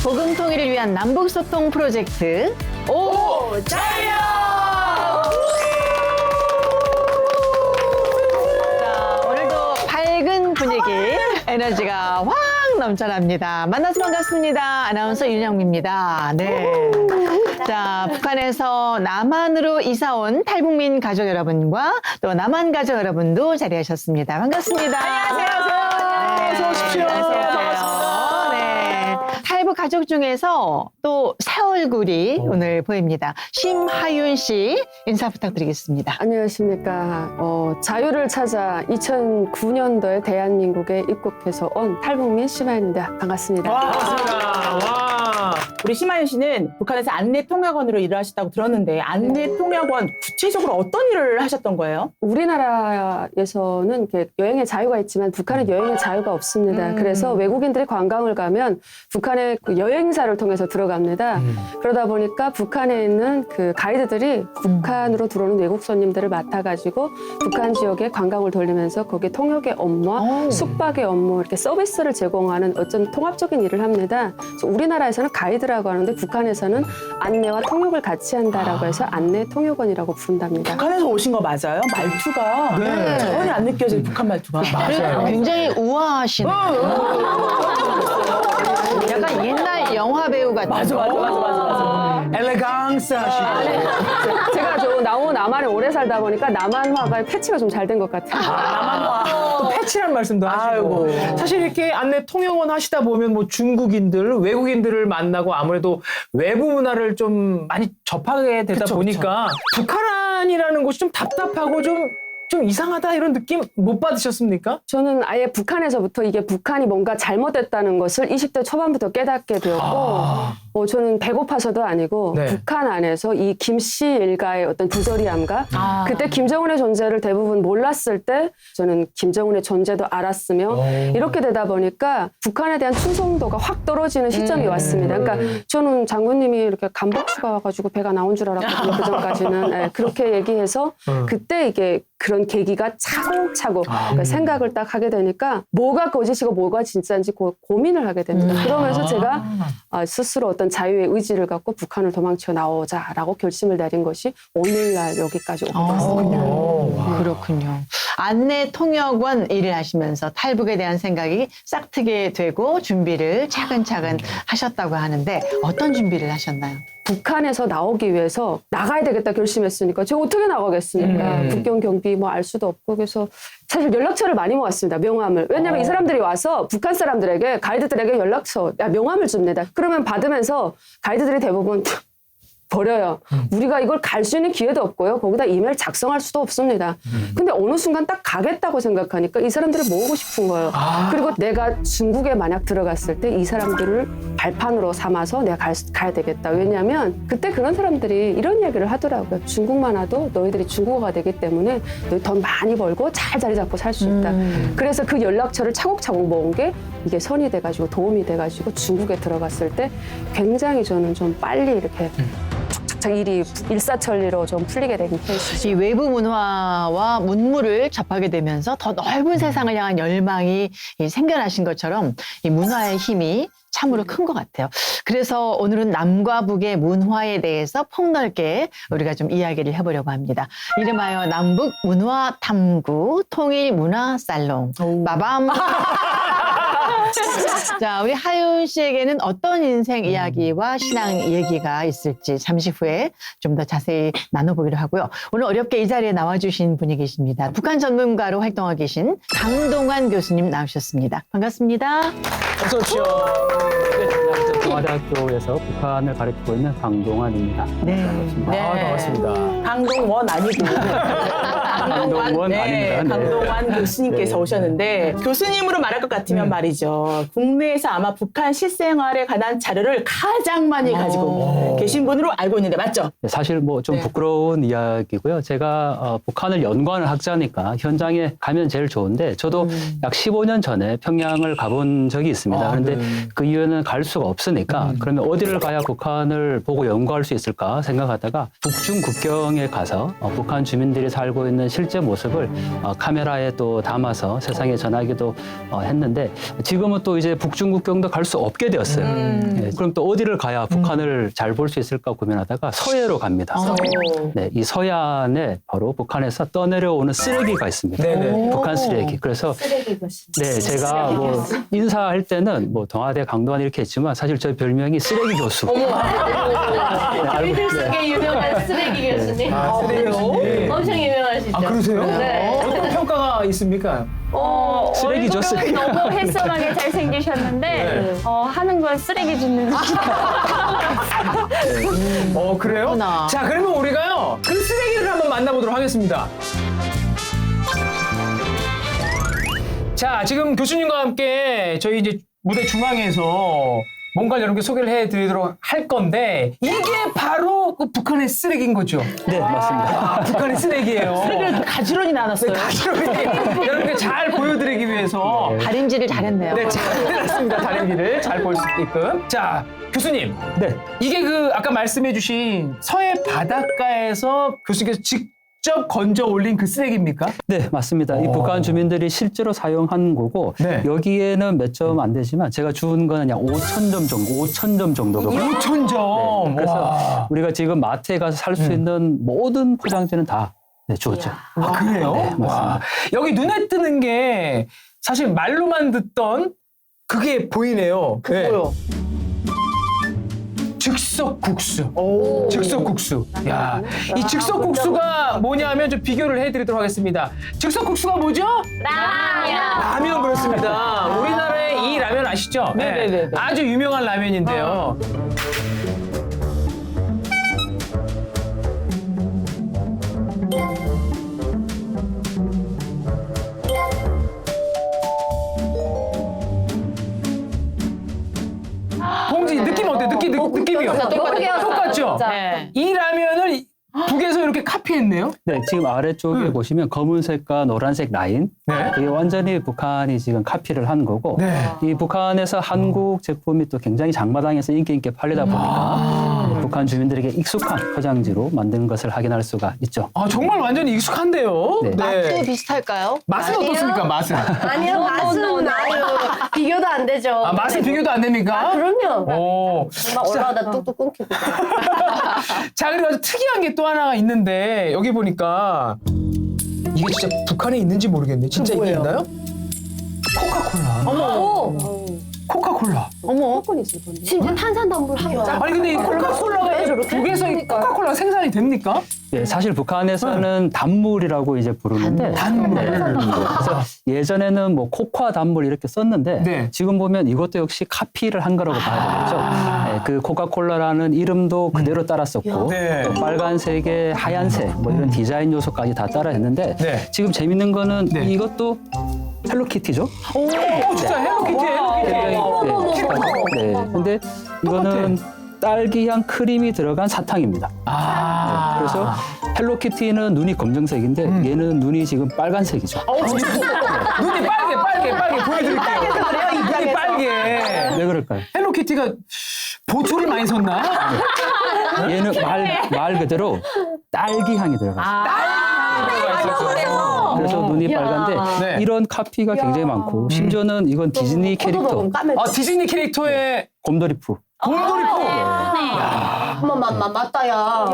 복음 통일을 위한 남북 소통 프로젝트 오자요. 자, 오늘도 밝은 분위기, 에너지가 확 넘쳐납니다. 만나서 반갑습니다. 아나운서 윤영미입니다. 네. 자, 북한에서 남한으로 이사 온 탈북민 가족 여러분과 또 남한 가족 여러분도 자리하셨습니다. 반갑습니다. 안녕하세요. 어서 오십시오. 안녕하세요. 네. 탈북 가족 중에서 또 새 얼굴이 오늘 보입니다. 심하윤 씨 인사 부탁드리겠습니다. 안녕하십니까. 자유를 찾아 2009년도에 대한민국에 입국해서 온 탈북민 심하윤입니다. 반갑습니다. 와. 우리 심하윤 씨는 북한에서 안내통역원으로 일을 하셨다고 들었는데 안내통역원 구체적으로 어떤 일을 하셨던 거예요? 우리나라에서는 이렇게 여행의 자유가 있지만 북한은 여행의 자유가 없습니다. 그래서 외국인들이 관광을 가면 북한의 그 여행사를 통해서 들어갑니다. 그러다 보니까 북한에 있는 그 가이드들이 북한으로 들어오는 외국 손님들을 맡아가지고 북한 지역에 관광을 돌리면서 거기에 통역의 업무와 숙박의 업무 이렇게 서비스를 제공하는 어떤 통합적인 일을 합니다. 그래서 우리나라에서는 가이드라고 하는데 북한에서는 안내와 통역을 같이 한다라고 해서 안내 통역원이라고 부른답니다. 북한에서 오신 거 맞아요? 말투가 네. 전혀 안 느껴져요, 북한 말투가. 그리고 굉장히 우아하시네. 약간 옛날 영화 배우 같은. 맞아. 엘레강스 하시고. 제가 저 남한에 오래 살다 보니까 남한화가 패치가 좀 잘 된 것 같아요. 남한화. 또 패치란 말씀도 하시고. 아이고. 사실 이렇게 안내 통역원 하시다 보면 뭐 중국인들, 외국인들을 만나고 아무래도 외부 문화를 좀 많이 접하게 되다 그쵸, 보니까 북한이라는 곳이 좀 답답하고 좀 이상하다 이런 느낌 못 받으셨습니까? 저는 아예 북한에서부터 이게 북한이 뭔가 잘못됐다는 것을 20대 초반부터 깨닫게 되었고 저는 배고파서도 아니고 네. 북한 안에서 이 김씨 일가의 어떤 부조리함과 그때 김정은의 존재를 대부분 몰랐을 때 저는 김정은의 존재도 알았으며 이렇게 되다 보니까 북한에 대한 충성도가 확 떨어지는 시점이 왔습니다. 그러니까 저는 장군님이 이렇게 간박수가 와가지고 배가 나온 줄 알았거든요. 그전까지는. 네, 그렇게 얘기해서 그때 이게 그런 계기가 차곡차곡 그러니까 생각을 딱 하게 되니까 뭐가 거짓이고 뭐가 진짜인지 고민을 하게 됩니다. 그러면서 제가 스스로 어떤 자유의 의지를 갖고 북한을 도망쳐 나오자라고 결심을 내린 것이 오늘날 여기까지 오게 됐습니다. 그렇군요. 안내 통역원 일을 하시면서 탈북에 대한 생각이 싹 트게 되고 준비를 차근차근 하셨다고 하는데 어떤 준비를 하셨나요? 북한에서 나오기 위해서 나가야 되겠다 결심했으니까 제가 어떻게 나가겠습니까? 국경 경비 뭐 알 수도 없고 그래서 사실 연락처를 많이 모았습니다. 명함을. 왜냐하면 이 사람들이 와서 북한 사람들에게 가이드들에게 연락처, 명함을 줍니다. 그러면 받으면서 가이드들이 대부분 버려요. 우리가 이걸 갈 수 있는 기회도 없고요. 거기다 이메일 작성할 수도 없습니다. 근데 어느 순간 딱 가겠다고 생각하니까 이 사람들을 모으고 싶은 거예요. 그리고 내가 중국에 만약 들어갔을 때 이 사람들을 발판으로 삼아서 내가 가야 되겠다. 왜냐하면 그때 그런 사람들이 이런 이야기를 하더라고요. 중국만 와도 너희들이 중국어가 되기 때문에 너희 돈 많이 벌고 잘 자리 잡고 살 수 있다. 그래서 그 연락처를 차곡차곡 모은 게 이게 선이 돼가지고 도움이 돼가지고 중국에 들어갔을 때 굉장히 저는 좀 빨리 이렇게 일이 일사천리로 좀 풀리게 된 케이스죠. 이 외부 문화와 문물을 접하게 되면서 더 넓은 세상을 향한 열망이 생겨나신 것처럼 이 문화의 힘이 참으로 큰 것 같아요. 그래서 오늘은 남과 북의 문화에 대해서 폭넓게 우리가 좀 이야기를 해보려고 합니다. 이름하여 남북 문화 탐구 통일 문화 살롱. 빠밤. 자, 우리 하윤 씨에게는 어떤 인생 이야기와 신앙 얘기가 있을지 잠시 후에 좀 더 자세히 나눠보기로 하고요. 오늘 어렵게 이 자리에 나와주신 분이 계십니다. 북한 전문가로 활동하고 계신 강동환 교수님 나오셨습니다. 반갑습니다. 어서 오십시오. 동아대학교에서 북한을 가르치고 있는 강동환입니다. 네. 반갑습니다. 강동원 아니고 강동원 아닙니다. 네. 강동환 교수님께서 네. 오셨는데 교수님으로 말할 것 같으면 말이죠. 국내에서 아마 북한 실생활에 관한 자료를 가장 많이 가지고 계신 분으로 알고 있는데 맞죠? 사실 뭐 좀 네. 부끄러운 이야기고요. 제가 북한을 연구하는 학자니까 현장에 가면 제일 좋은데 저도 약 15년 전에 평양을 가본 적이 있습니다. 그런데 그 이후에는 갈 수가 없으니까 그러면 어디를 가야 북한을 보고 연구할 수 있을까 생각하다가 북중 국경에 가서 북한 주민들이 살고 있는 실제 모습을 카메라에 또 담아서 세상에 전하기도 했는데 지금은 또 이제 북중국경도 갈 수 없게 되었어요. 예, 그럼 또 어디를 가야 북한을 잘 볼 수 있을까 고민하다가 서해로 갑니다. 네, 이 서해안에 바로 북한에서 떠내려오는 쓰레기가 있습니다. 네네. 북한 쓰레기. 그래서 네, 제가 뭐 인사할 때는 뭐 동아대 강도환 이렇게 했지만 사실 저 별명이 쓰레기 교수. 네, 우리들 속에 유명한 쓰레기 교수님. 아, 쓰레기 교수님. 엄청 유명하시죠? 아, 그러세요? 네. 어떤 평가가 있습니까? 쓰레기죠, 쓰레기. 너무 헬성하게 잘생기셨는데 네. 하는 건 쓰레기 줍는 그래요? 그렇구나. 자, 그러면 우리가요, 그 쓰레기를 한번 만나보도록 하겠습니다. 자, 지금 교수님과 함께 저희 이제 무대 중앙에서 뭔가 여러분께 소개를 해드리도록 할 건데, 이게 바로 그 북한의 쓰레기인 거죠? 네, 맞습니다. 아, 북한의 쓰레기예요. 쓰레기를 이렇게 가지런히 나눴어요. 여러분께 잘 보여드리기 위해서. 다림질을 잘했네요. 네, 잘 해놨습니다. 다림질을 잘 볼 수 있게끔. 자, 교수님. 네. 이게 그 아까 말씀해주신 서해 바닷가에서 교수님께서 직접 건져 올린 그 쓰레기입니까? 네, 맞습니다. 이 북한 주민들이 실제로 사용한 거고 네. 여기에는 몇 점 안 되지만 제가 준 거는 약 5,000점 정도, 5,000점 정도가 5,000점. 네, 그래서 와. 우리가 지금 마트에 가서 살 수 있는 모든 포장지는 다 주었죠. 아, 그래요? 네, 맞습니다. 와. 여기 눈에 뜨는 게 사실 말로만 듣던 그게 보이네요. 네. 뭐요? 즉석국수. 즉석국수. 야, 이 즉석국수가 뭐냐면 좀 비교를 해드리도록 하겠습니다. 즉석국수가 뭐죠? 라면 그렇습니다. 우리나라의 이 라면 아시죠? 네네네. 아주 유명한 라면인데요. 봉지 느낌 어때? 느낌이요? 똑같죠? 네. 이 라면을 북에서 이렇게 카피했네요. 네, 지금 아래쪽에 보시면 검은색과 노란색 라인. 네. 이게 완전히 북한이 지금 카피를 한 거고. 네. 이 북한에서 한국 제품이 또 굉장히 장마당에서 인기 있게 팔리다 보니까 북한 주민들에게 익숙한 포장지로 만든 것을 확인할 수가 있죠. 아, 정말 완전히 익숙한데요. 네. 맛도 비슷할까요? 맛은 어떻습니까? 맛은? 아니요, 맛은 아유 비교도 안 되죠. 아, 맛은 비교도 안 됩니까? 그럼요. 오. 막 올라가다 뚝뚝 끊기고. 자, 그리고 아주 특이한 게 또 하나가 있는데 여기 보니까 이게 진짜 북한에 있는지 모르겠네. 진짜 이게 있나요? 코카콜라. 오, 코카콜라. 어머, 진짜 탄산담물 한 거. 아니 근데 이 코카콜라가 북에서 이 코카콜라 생산이 됩니까? 네, 사실 북한에서는 단물이라고 이제 부르는데 단물. 네, 그래서 예전에는 뭐 코코아 단물 이렇게 썼는데 네. 지금 보면 이것도 역시 카피를 한 거라고 봐야 되겠죠. 네, 그 코카콜라라는 이름도 그대로 따랐었고 네. 또 빨간색에 하얀색 뭐 이런 디자인 요소까지 다 따라했는데 네. 지금 재밌는 거는 네. 이것도 헬로키티죠. 오, 진짜 헬로키티. 네. 근데 이거는 딸기향 크림이 들어간 사탕입니다. 아. 그래서 헬로키티는 눈이 검정색인데 얘는 눈이 지금 빨간색이죠. 눈이 빨개 보여드릴게요. 눈이 빨개. 왜 그럴까요? 헬로키티가 보초를 많이 섰나? 얘는 말 그대로 딸기 향이 들어갔어요. 그래서 눈이 빨간데 네. 이런 카피가 굉장히 많고 심지어는 이건 디즈니 캐릭터 아, 디즈니 캐릭터의 곰돌이푸. 곰돌이푸. 맞다야.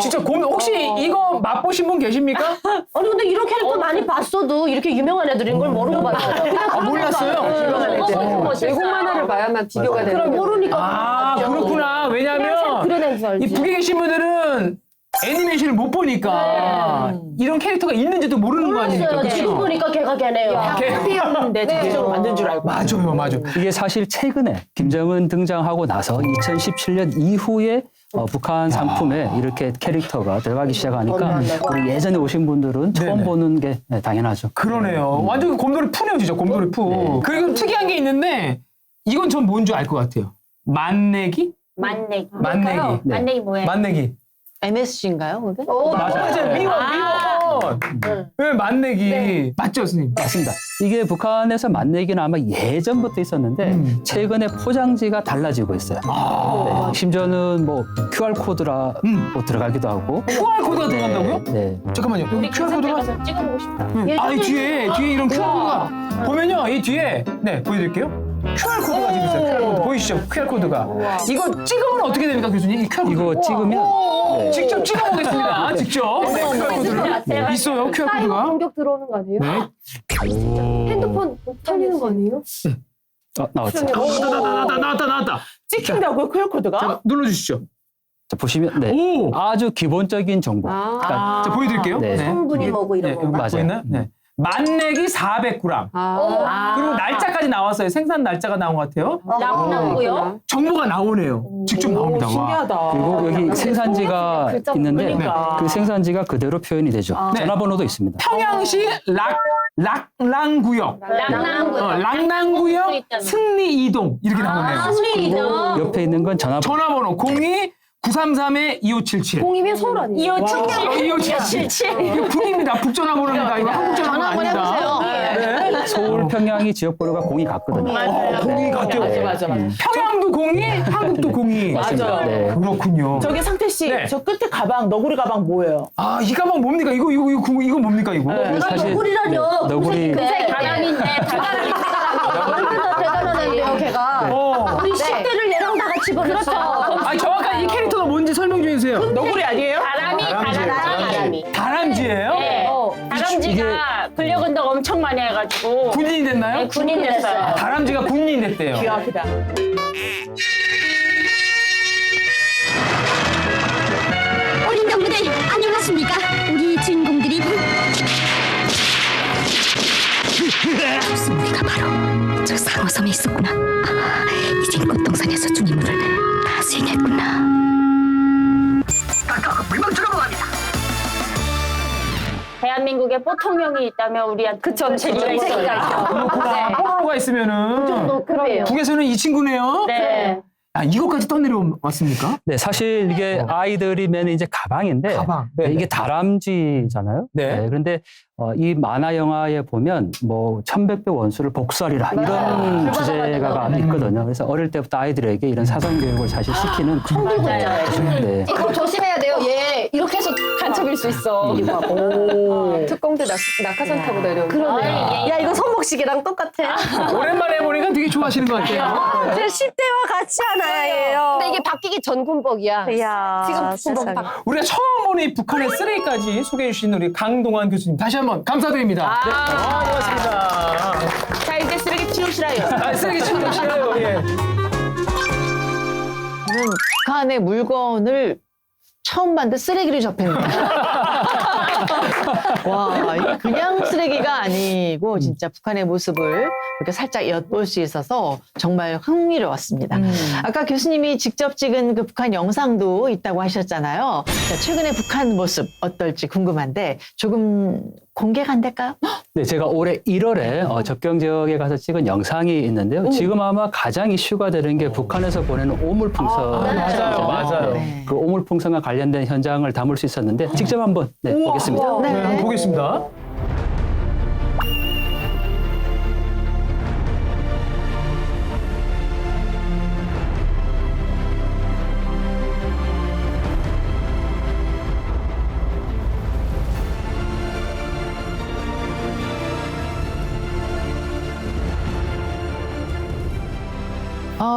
진짜 혹시 이거 맛보신 분 계십니까? 아니 근데 이런 캐릭터 많이 봤어도 이렇게 유명한 애들인 걸 모르고 봤어요. 아, 몰랐어요? 유명한 애들. 외국 만화를 봐야만 비교가 되는 그럼 거예요. 모르니까. 아, 그렇구나. 왜냐면 그려낸 줄 알지. 이 북에 계신 분들은 애니메이션을 못 보니까 이런 캐릭터가 있는지도 모르는 거 아닙니까? 몰랐어요. 지금 그렇죠? 보니까 걔가 걔네요. 해피였는데 자체적으로 만든 줄 알고. 맞아요. 이게 사실 최근에 김정은 등장하고 나서 2017년 이후에 북한 상품에 이렇게 캐릭터가 들어가기 시작하니까 우리 예전에 오신 분들은 처음 네네. 보는 게 당연하죠. 그러네요. 완전 곰돌이푸네요, 진짜 곰돌이푸. 네. 그리고 특이한 게 있는데 이건 전 뭔 줄 알 것 같아요. 만내기? 만내기. 만내기. 네. 만내기 뭐예요? 만내기. MSG인가요, 그게? 오, 맞아요. 미워. 네, 맛내기. 맞죠, 스님? 맞습니다. 이게 북한에서 맛내기는 아마 예전부터 있었는데 최근에 포장지가 달라지고 있어요. 네, 심지어는 뭐 QR 코드라 뭐 들어가기도 하고. QR 코드가 들어간다고요? 네. 잠깐만요. 여기 QR 코드가. 가서 찍어보고 싶다. 아, 이 뒤에 이런 QR 코드가 보면요, 이 뒤에 네 보여드릴게요. QR 코드가 지금 있어요. QR 코드 보이시죠? QR 코드가. 이거 찍으면 어떻게 됩니까, 교수님? 이 QR 코드. 이거 찍으면 네. 직접 찍어보겠습니다. 직접. 네, QR 코드를. 있어요, QR 사이버 코드가. 공격 들어오는 거 아니에요? 네. 핸드폰 털리는 거 아니에요? 나왔죠. 나왔다. 찍힌다고요, QR코드가? 자, 눌러주시죠. 자, 보시면 네. 오! 아주 기본적인 정보. 그러니까 자, 보여드릴게요. 네. 성분이 뭐고 이런 네, 건가? 맞아요. 보이나요? 네. 맛내기 400g. 그리고 날짜까지 나왔어요. 생산 날짜가 나온 것 같아요. 나고요. 정보가 나오네요. 직접 나옵니다. 와. 신기하다. 그리고 여기 생산지가 있는데 그러니까. 그 생산지가 그대로 표현이 되죠. 네. 전화번호도 있습니다. 평양시 락랑구역. 락랑구역 승리 이동 이렇게 나오네요. 옆에 있는 건 전화번호 02-933-2577. 공이면 서울 아니에요? 2577. 이거 군입니다. 북전화번호입니다. 이거 한국 전화번호 전화 한번 아닙니다. 해보세요. 네. 서울 평양이 지역번호가 0이 같거든요. 공이 같아요. 맞아. 평양도 02, 한국도 02. 맞아요. 네. 그렇군요. 저기 상태 씨, 네. 저 끝에 가방, 너구리 가방 뭐예요? 아, 이 가방 뭡니까? 이거 뭡니까, 이거? 네. 사실 너구리라뇨. 너구리 바람인데 얼마나 대단한 애인데요, 걔가. 우리 10대를 얘랑 다 같이 보냈어. 아, 정확한 이 캐릭터가 뭔지 설명 좀 해주세요. 너구리 아니에요? 바람이. 다람쥐예요? 네. 다람쥐가 근력 운동 엄청 많이 해가지고 군인이 됐나요? 네, 군인 됐어요. 다람쥐가 군인이 됐대요. 기가 막히다. 우리 동무들 안녕하십니까? 우리 주인공들이 우리가 바로 저 상어섬에 있었구나. 아, 이젠 꽃동산에서 중임무를 다 수행했구나. 대한민국에 보통령이 있다면 우리한테 그쵸, 재미가 있으니까. 그렇구나. 뽀로로가 있으면은 그래요. 북에서는 이 친구네요. 네. 아, 이것까지 떠내려왔습니까? 네, 사실 이게 아이들이 매는 이제 가방인데 가방. 네, 네. 이게 다람쥐잖아요. 네. 그런데 이 만화 영화에 보면 뭐 1100배 원수를 복수하리라 이런 주제가 있거든요. 그래서 어릴 때부터 아이들에게 이런 사전 교육을 사실 시키는 네. 이거 조심해야 돼요. 얘 이렇게 해서 간첩일 수 있어. 특공대 낙하산 타고 내려오고. 그러네. 야, 이거 손목시계랑 똑같아. 오랜만에 보니까 되게 좋아하시는 것 같아요. 제 10대와 같이 하는 아이예요. 근데 이게 바뀌기 전 군복이야. 이야, 지금 군복 바 우리가 처음 보는 이 북한의 쓰레기까지 소개해 주신 우리 강동환 교수님 다시 한번 감사드립니다. 네. 고맙습니다. 자, 이제 쓰레기 치우시라요. 아, 쓰레기 치우기 싫어요. 예. 저는 북한의 물건을 처음 봤는데 쓰레기를 접했는데. 와, 이게 그냥 쓰레기가 아니고 진짜 북한의 모습을 이렇게 살짝 엿볼 수 있어서 정말 흥미로웠습니다. 아까 교수님이 직접 찍은 그 북한 영상도 있다고 하셨잖아요. 자, 최근에 북한 모습 어떨지 궁금한데 조금 공개가 안 될까요? 네, 제가 올해 1월에 접경 지역에 가서 찍은 영상이 있는데요. 지금 아마 가장 이슈가 되는 게 북한에서 보내는 오물풍선. 맞아요. 네. 그 오물풍선과 관련된 현장을 담을 수 있었는데 직접 한번 보겠습니다. 네, 한번 보겠습니다.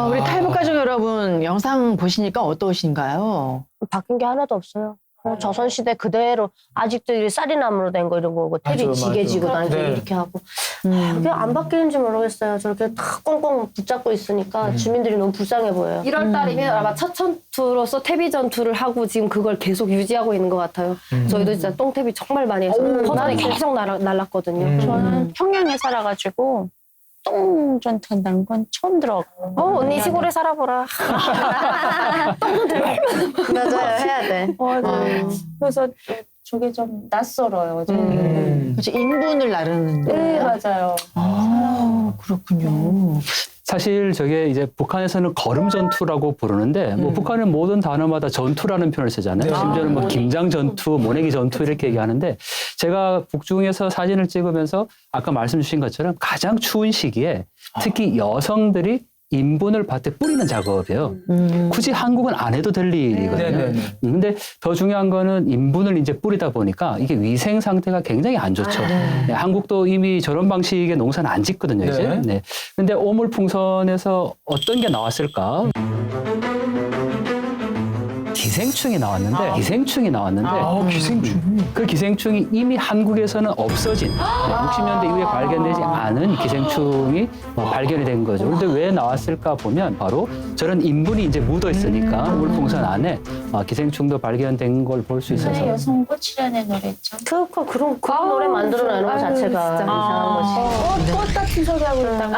우리 탈북 가족 여러분 영상 보시니까 어떠신가요? 바뀐 게 하나도 없어요. 조선시대 그대로 아직도 이 쌀이나무로 된 거 이런 거고 태비 맞아, 지게 맞아. 지고 다니고 네. 이렇게 하고 그게 안 바뀌는지 모르겠어요. 저렇게 다 꽁꽁 붙잡고 있으니까 주민들이 너무 불쌍해 보여요. 1월 달이면 아마 첫 전투로서 태비 전투를 하고 지금 그걸 계속 유지하고 있는 것 같아요. 저희도 진짜 똥태비 정말 많이 해서 퍼전이 계속 날랐거든요. 저는 평양에 살아가지고 똥 전투한다는 건 처음 들어가고. 언니 시골에 살아보라. 맞아요, 해야 돼. 그래서 저게 좀 낯설어요. 그렇죠. 인분을 나르는데. 네, 맞아요. 그렇군요. 사실 저게 이제 북한에서는 걸음 전투라고 부르는데 뭐 북한은 모든 단어마다 전투라는 표현을 쓰잖아요. 네. 심지어는 뭐 김장 전투, 모내기 전투 이렇게 얘기하는데 제가 북중에서 사진을 찍으면서 아까 말씀 주신 것처럼 가장 추운 시기에 특히 여성들이 인분을 밭에 뿌리는 작업이에요. 굳이 한국은 안 해도 될 일이거든요. 네네네. 근데 더 중요한 거는 인분을 이제 뿌리다 보니까 이게 위생 상태가 굉장히 안 좋죠. 네, 한국도 이미 저런 방식의 농사는 안 짓거든요, 이제. 네. 네. 근데 오물풍선에서 어떤 게 나왔을까? 기생충이 나왔는데, 기생충. 그 기생충이 이미 한국에서는 없어진 60년대 이후에 발견되지 않은 기생충이 발견이 된 거죠. 그런데 왜 나왔을까 보면 바로 저런 인분이 이제 묻어 있으니까 물풍선 안에 기생충도 발견된 걸 볼 수 있어서 여성 꽃이라는 노래죠. 그런 노래 만들어내는 것 자체가 이상한 거지. 꽃 같은 소리 하고 있다가.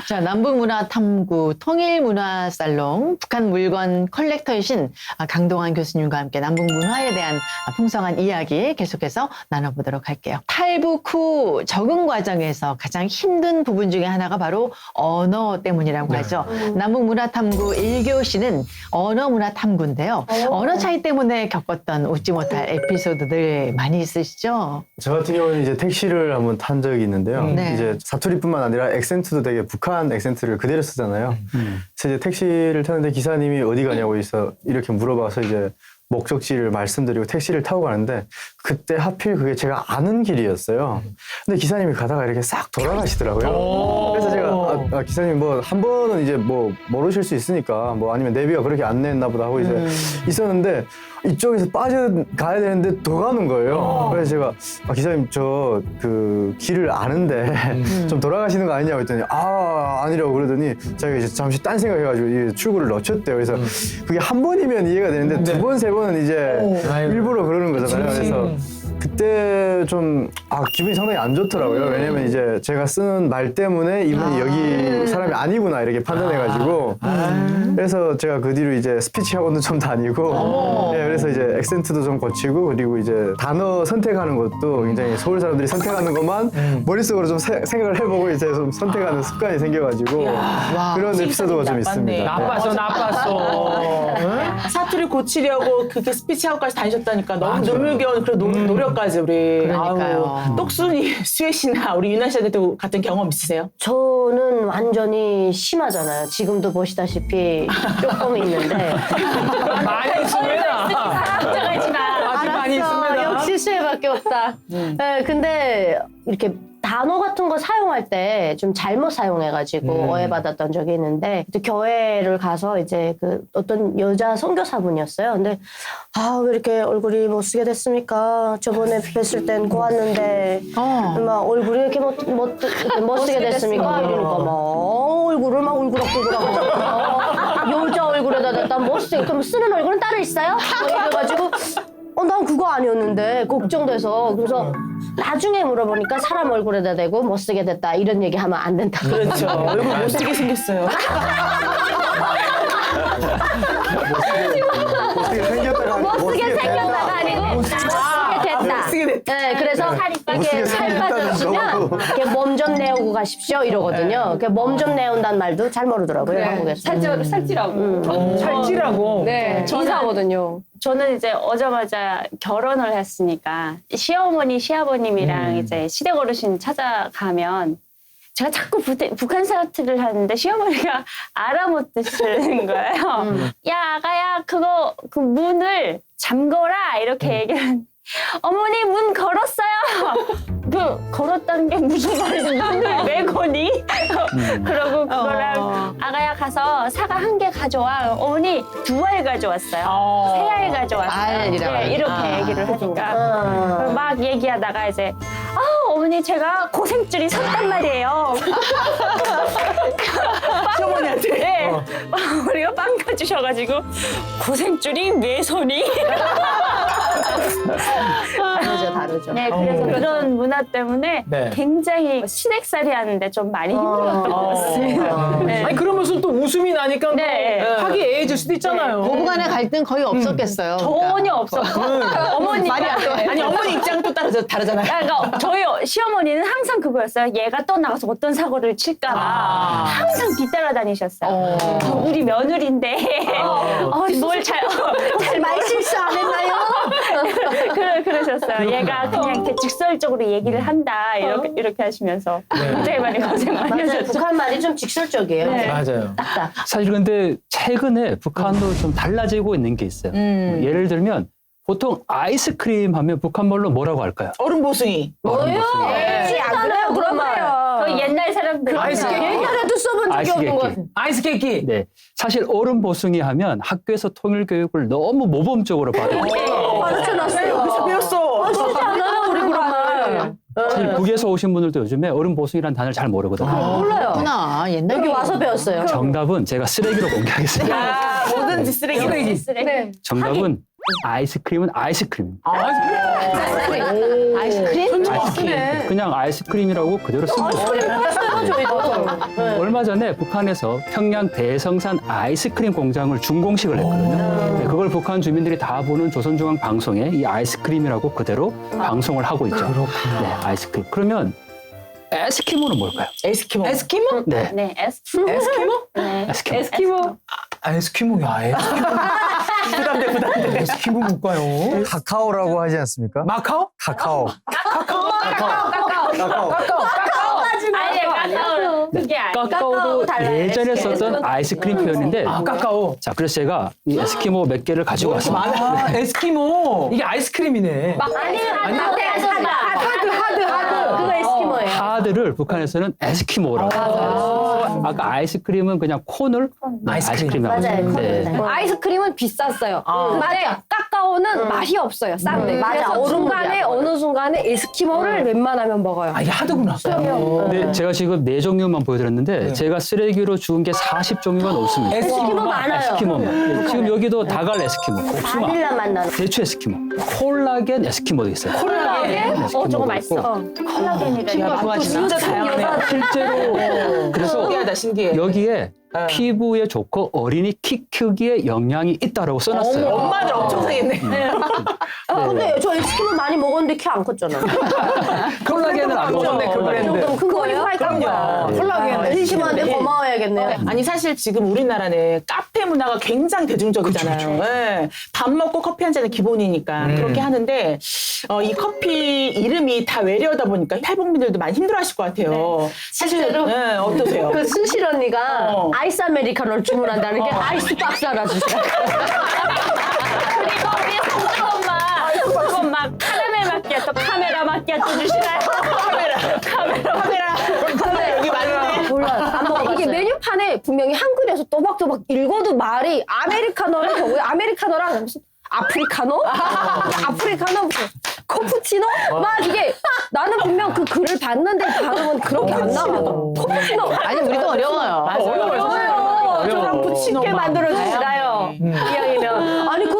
자, 남북문화탐구 통일문화살롱 북한 물건 컬렉터이신 강동환 교수님과 함께 남북문화에 대한 풍성한 이야기 계속해서 나눠보도록 할게요. 탈북 후 적응 과정에서 가장 힘든 부분 중에 하나가 바로 언어 때문이라고 하죠. 남북문화탐구 1교시는 언어문화탐구인데요. 언어 차이 때문에 겪었던 웃지 못할 에피소드들 많이 있으시죠? 저 같은 경우는 이제 택시를 한번 탄 적이 있는데요. 네. 이제 사투리뿐만 아니라 액센트도 되게 북한 액센트를 그대로 쓰잖아요. 그래서 이제 택시를 타는데 기사님이 어디 가냐고 해서 이렇게 물어봐서 이제 목적지를 말씀드리고 택시를 타고 가는데 그때 하필 그게 제가 아는 길이었어요. 근데 기사님이 가다가 이렇게 싹 돌아가시더라고요. 그래서 제가 기사님 뭐 한 번은 이제 뭐 모르실 수 있으니까 뭐 아니면 내비가 그렇게 안내했나 보다 하고 이제 있었는데 이쪽에서 빠져가야 되는데 더 가는 거예요. 그래서 제가 기사님 저 그 길을 아는데 좀 돌아가시는 거 아니냐고 했더니 아니라고 그러더니 자기가 이제 잠시 딴 생각해가지고 이 출구를 놓쳤대요. 그래서 그게 한 번이면 이해가 되는데 두 번, 세 번은 이제 일부러 그러는 거잖아요. 그래서 그때 좀 기분이 상당히 안 좋더라고요. 왜냐면 이제 제가 쓰는 말 때문에 이분이 여기 사람이 아니구나 이렇게 판단해가지고 그래서 제가 그 뒤로 이제 스피치 학원도 좀 다니고 그래서 이제 액센트도 좀 고치고 그리고 이제 단어 선택하는 것도 굉장히 서울 사람들이 선택하는 것만 머릿속으로 좀 생각을 해보고 이제 좀 선택하는 습관이 생겨가지고 그런 에피소드가 좀 있습니다. 나빴어. 사투리 고치려고 그렇게 스피치 학원까지 다니셨다니까 너무 눈물겨운 그런 노력까지 우리. 그러니까요. 아우, 똑순이 수혜 씨나 우리 유나 씨한테도 같은 경험 있으세요? 저는 완전히 심하잖아요. 지금도 보시다시피 조금 있는데. 많이 있습니다. 아주 많이 있습니다. 역시 수혜밖에 없다. 네, 근데 이렇게 단어 같은 거 사용할 때 좀 잘못 사용해가지고 오해받았던 적이 있는데 또 교회를 가서 이제 그 어떤 여자 선교사분이었어요. 근데 왜 이렇게 얼굴이 못쓰게 됐습니까? 저번에 뵀을 땐 고왔는데 막 얼굴이 이렇게 못쓰게 됐습니까? 이러니까 막 얼굴을 막 울그락불그락 여자 얼굴에다 냈다 못쓰게 그럼 쓰는 얼굴은 따로 있어요? 이래가지고 난 그거 아니었는데 걱정돼서 그래서 나중에 물어보니까 사람 얼굴에다 대고 못쓰게 됐다 이런 얘기 하면 안 된다. 그렇죠. 얼굴 못쓰게 생겼어요. 못쓰게 생겼다가 못쓰게 생겼다가 아니고 못쓰게 됐다. 네, 그래서 이렇게 살 빠졌으면 이렇게 몸 좀 내오고 가십시오 이러거든요. 몸 좀 내온다는 말도 잘 모르더라고요 한국에서. 살찌라고. 살찌라고. 네, 인사하거든요. 저는 이제 오자마자 결혼을 했으니까 시어머니, 시아버님이랑 이제 시댁 어르신 찾아가면 제가 자꾸 북한 사투리를 하는데 시어머니가 알아못드시는 거예요. 야, 아가야, 그 문을 잠궈라 이렇게 얘기를 하는데 어머니 문 걸었어요. 걸었다는 게 무슨 말이지? 문을 왜 거니? 그러고 그거랑 아가야 가서 사과 1개 가져와. 어머니 2알 가져왔어요. 3알 가져왔어요. 알이라고 네, 이렇게 얘기를 하니까 막 얘기하다가 이제 어머니 제가 고생줄이 섰단 말이에요. 시어머니한테. 네. 우리가 빵 가주셔가지고 고생줄이 왜 서니? 다르죠. 네, 그래서 그런 문화 때문에 네. 굉장히 시댁살이 하는데 좀 많이 힘들었던 것 같습니다. 네. 아니 그러면서 또 웃음이 나니까 네. 화기애애지 강해질 수도 있잖아요. 부부간의 갈등 거의 없었겠어요. 전혀 없었고 어머니 말이 안 돼. 아니 어머니 입장 또 다르잖아요. 그러니까 저희 시어머니는 항상 그거였어요. 얘가 떠나가서 어떤 사고를 칠까봐 항상 뒤따라다니셨어요. 우리 며느리인데 뭘 잘 말 실수 안 했나요? 그러셨어요. 얘가 그냥 이렇게 직설적으로 얘기를 한다 이렇게 하시면서 굉장히 많이 고생 많이 맞아요. 하셨죠. 북한 말이 좀 직설적이에요. 네. 맞아요. 딱딱. 사실 근데 최근에 북한도 좀 달라지고 있는 게 있어요. 예를 들면 보통 아이스크림 하면 북한 말로 뭐라고 할까요? 얼음 보숭이. 뭐예요? 네. 안 그래요? 그런 말. 그 옛날 사람들 아이스 케이크. 옛날에도 써본 적이 없는 것 같아요. 아이스 케이크. 네. 사실 얼음 보숭이 하면 학교에서 통일 교육을 너무 모범적으로 받아요. 가르쳐놨어요. 어디서 배웠어? 쓰지 않아요, 우리 그런 말. 사실 북에서 오신 분들도 요즘에 얼음 보숭이라는 단어를 잘 모르거든요. 몰라요. 그렇구나. 옛날 여기 와서 배웠어요. 정답은 제가 쓰레기로 공개하겠습니다. 야, 뭐든지 쓰레기. 쓰레기. 정답은 아이스크림은 아이스크림입니다. 아이스크림? 아이스크림. 그냥 아이스크림이라고 그대로 씁니다. 얼마 전에 북한에서 평양 대성산 아이스크림 공장을 준공식을 했거든요. 네, 그걸 북한 주민들이 다 보는 조선중앙방송에 이 아이스크림이라고 그대로 방송을 하고 있죠. 네, 아이스크림. 그러면 에스키모는 뭘까요? 에스키모. 에스키모? 네, 네, 에스키모? 네. 에스키모. 에스키모야. 부담돼. 에스키모 뭘까요? 카카오라고 하지 않습니까? 마카오? 카카오. 아예 까까오. 그게 아니에요. 까까오도 예전에 썼던 아이스크림 표현인데 까까오. 자, 그래서 제가 이 에스키모 몇 개를 가지고 왔습니다. 아, 에스키모. 이게 아이스크림이네. 하드. 그거 에스키모예요. 하드를 북한에서는 에스키모라고 해요. 아까 아이스크림은 그냥 콘을 아이스크림이라고 맞아요. 했어요. 네. 아이스크림은 비쌌어요. 근데 까까오는 맛이 없어요. 싼데. 맞아. 그래서 중간에 어느 순간에 에스키모를 웬만하면 먹어요. 아, 이게 하드구나. 근데 제가 지금 4종류만 보여드렸는데 제가 쓰레기로 주운 게 40종류가 넘습니다. 에스키모 많아요. 에스키모만. 지금 여기도 다갈 에스키모, 복숭아, 바닐라 맛 나는. 대추 에스키모, 콜라겐 에스키모도 있어요. 콜라겐? 에스키모도 저거 있고. 맛있어. 콜라겐이래. 진짜 다양하네. 실제로 그래서 신기하다, 신기해. 여기에 피부에 좋고 어린이 키 크기에 영향이 있다라고 써놨어요. 엄마들 엄청 세겠네. 근데 저 에스키모 많이 먹었는데 키 안 컸잖아요. 콜라겐은 안 먹었네, 먹었네. 그 브랜드. 그럼 큰 거예요? 그럼요. 콜라겐. 에스키모한테 고마워야겠네요. 아니 사실 지금 우리나라는 카페 문화가 굉장히 대중적이잖아요. 네. 밥 먹고 커피 한 잔은 기본이니까 그렇게 하는데 이 커피 이름이 다 외래어다 보니까 탈북민들도 많이 힘들어하실 것 같아요. 사실 네, 어떠세요? 그 순실 언니가 아이스 아메리카노를 주문한다는 게 아이스 박스 하나 주세요. 그리고 우리 성주 엄마 그건 막 카라멜 마키아토, 카메라 마키아토 주시나요? 카메라 여기 맞네. 몰라요. 안 먹어봤어요. 이게 메뉴판에 분명히 한글에서 또박또박 읽어도 말이 아메리카노를 보고요. 아메리카노랑 무슨 아프리카노? 아프리카노 무슨 코푸치노? 막 이게 나는 분명 그 글을 봤는데 발음은 그렇게 안 나와요. 코푸치노. 아니, 우리도 어려워요. 어려워요. 저랑 붙이게 만들어주시나요? 이왕이면. 아니,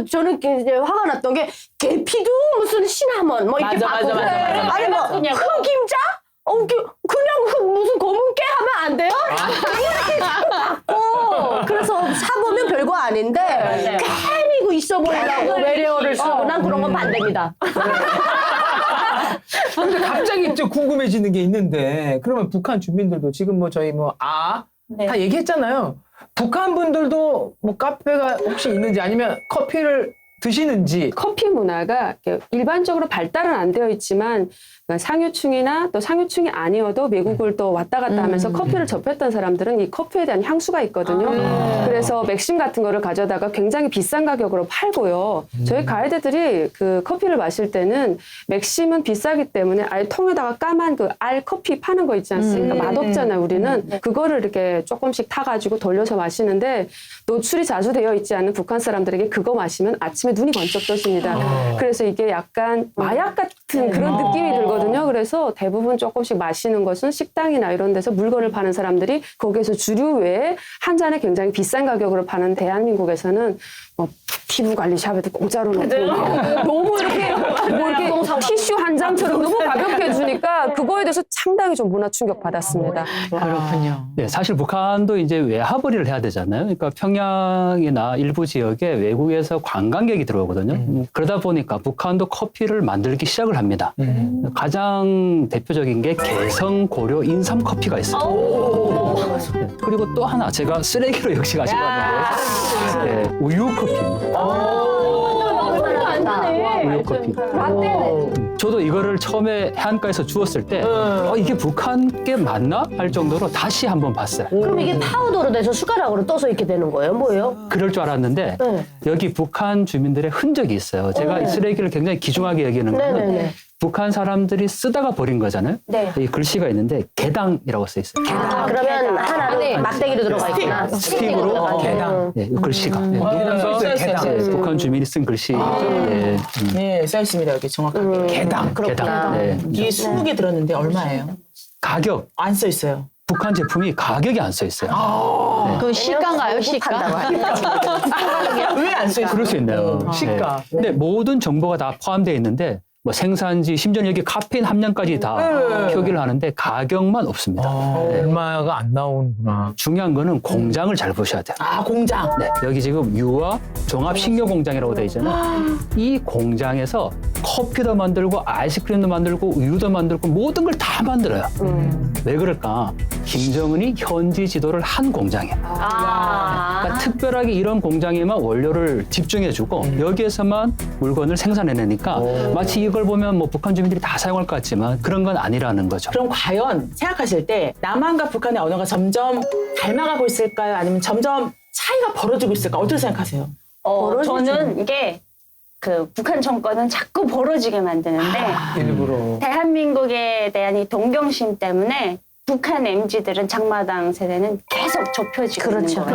저는 이제 화가 났던 게, 계피도 무슨 시나몬, 뭐 이렇게 맞아, 바꾸고. 맞아. 아니, 뭐, 흑임자? 그냥 무슨 검은 깨 하면 안 돼요? 이렇게 자꾸 바꿔. 그래서 사보면 별거 아닌데, 괜히 그 있어 보이려고 외래어를 쓰고, 난 그런 건 반대입니다. 근데 갑자기 좀 궁금해지는 게 있는데 그러면 북한 주민들도 지금 뭐 저희 다 얘기했잖아요. 북한 분들도 뭐 카페가 혹시 있는지 아니면 커피를 드시는지. 커피 문화가 이렇게 일반적으로 발달은 안 되어 있지만 상류층이나 또 상류층이 아니어도 미국을 또 왔다 갔다 하면서 커피를 접했던 사람들은 이 커피에 대한 향수가 있거든요. 그래서 맥심 같은 거를 가져다가 굉장히 비싼 가격으로 팔고요. 저희 가이드들이 그 커피를 마실 때는 맥심은 비싸기 때문에 아예 통에다가 까만 그 알 커피 파는 거 있지 않습니까? 맛없잖아요, 우리는. 그거를 이렇게 조금씩 타가지고 돌려서 마시는데 노출이 자주 되어 있지 않은 북한 사람들에게 그거 마시면 아침에 눈이 번쩍 떠집니다. 그래서 이게 약간 마약 같은 그런 느낌이 들거든요. 있거든요. 그래서 대부분 조금씩 마시는 것은 식당이나 이런 데서 물건을 파는 사람들이 거기에서 주류 외에 한 잔에 굉장히 비싼 가격으로 파는 대한민국에서는 뭐 피부 관리 샵에도 공짜로 놓고 너무 이렇게 뭐 이렇게 티슈 한 장처럼 너무 가볍게 주니까 그거에 대해서 상당히 좀 문화 충격 받았습니다. 그렇군요. 네, 사실 북한도 이제 외화벌이를 해야 되잖아요. 그러니까 평양이나 일부 지역에 외국에서 관광객이 들어오거든요. 그러다 보니까 북한도 커피를 만들기 시작을 합니다. 가장 대표적인 게 개성 고려 인삼 커피가 있어요. 네, 그리고 또 하나 제가 쓰레기로 역시 가지고 왔는데 네, 우유 커피입니다. 우유 커피. 저도 이거를 처음에 해안가에서 주웠을 때 이게 북한 게 맞나 할 정도로 다시 한번 봤어요. 그럼 이게 파우더로 돼서 숟가락으로 떠서 이렇게 되는 거예요? 뭐예요? 그럴 줄 알았는데 네. 여기 북한 주민들의 흔적이 있어요. 제가 이 쓰레기를 굉장히 귀중하게 여기는 거는 네네네. 북한 사람들이 쓰다가 버린 거잖아요. 네. 이 글씨가 있는데 개당이라고 써 있어요. 그러면 하나는 막대기로 들어가 있구나. 스틱으로 개당. 네, 이 글씨가. 네. 계단 써 있어요. 있어요. 계단. 네, 북한 주민이 쓴 글씨죠. 네. 네, 써 있습니다. 여기 정확하게. 개당. 개당. 네. 이게 20개 들었는데 얼마예요? 가격. 안 써 있어요. 북한 제품이 가격이 안 써 있어요. 그건 시가인가요, 시가? 왜 안 써 있어요? 그럴 수 있네요. 시가. 네. 근데 모든 정보가 다 포함되어 있는데 뭐 생산지, 심지어 여기 카페인 함량까지 다 표기를 하는데 가격만 없습니다. 얼마가 안 나오는구나. 중요한 거는 공장을 잘 보셔야 돼요. 아, 공장. 네, 여기 지금 유화 종합식료공장이라고 되어 있잖아요. 이 공장에서 커피도 만들고 아이스크림도 만들고 우유도 만들고 모든 걸 다 만들어요. 왜 그럴까? 김정은이 현지 지도를 한 공장이에요. 그러니까 특별하게 이런 공장에만 원료를 집중해주고 여기에서만 물건을 생산해내니까 마치 이걸 보면 뭐 북한 주민들이 다 사용할 것 같지만 그런 건 아니라는 거죠. 그럼 과연 생각하실 때 남한과 북한의 언어가 점점 닮아가고 있을까요? 아니면 점점 차이가 벌어지고 있을까? 어떻게 생각하세요? 저는 이게 그 북한 정권은 자꾸 벌어지게 만드는데 일부러. 대한민국에 대한 이 동경심 때문에 북한 MZ들은 장마당 세대는 계속 좁혀지고 있는 거예요.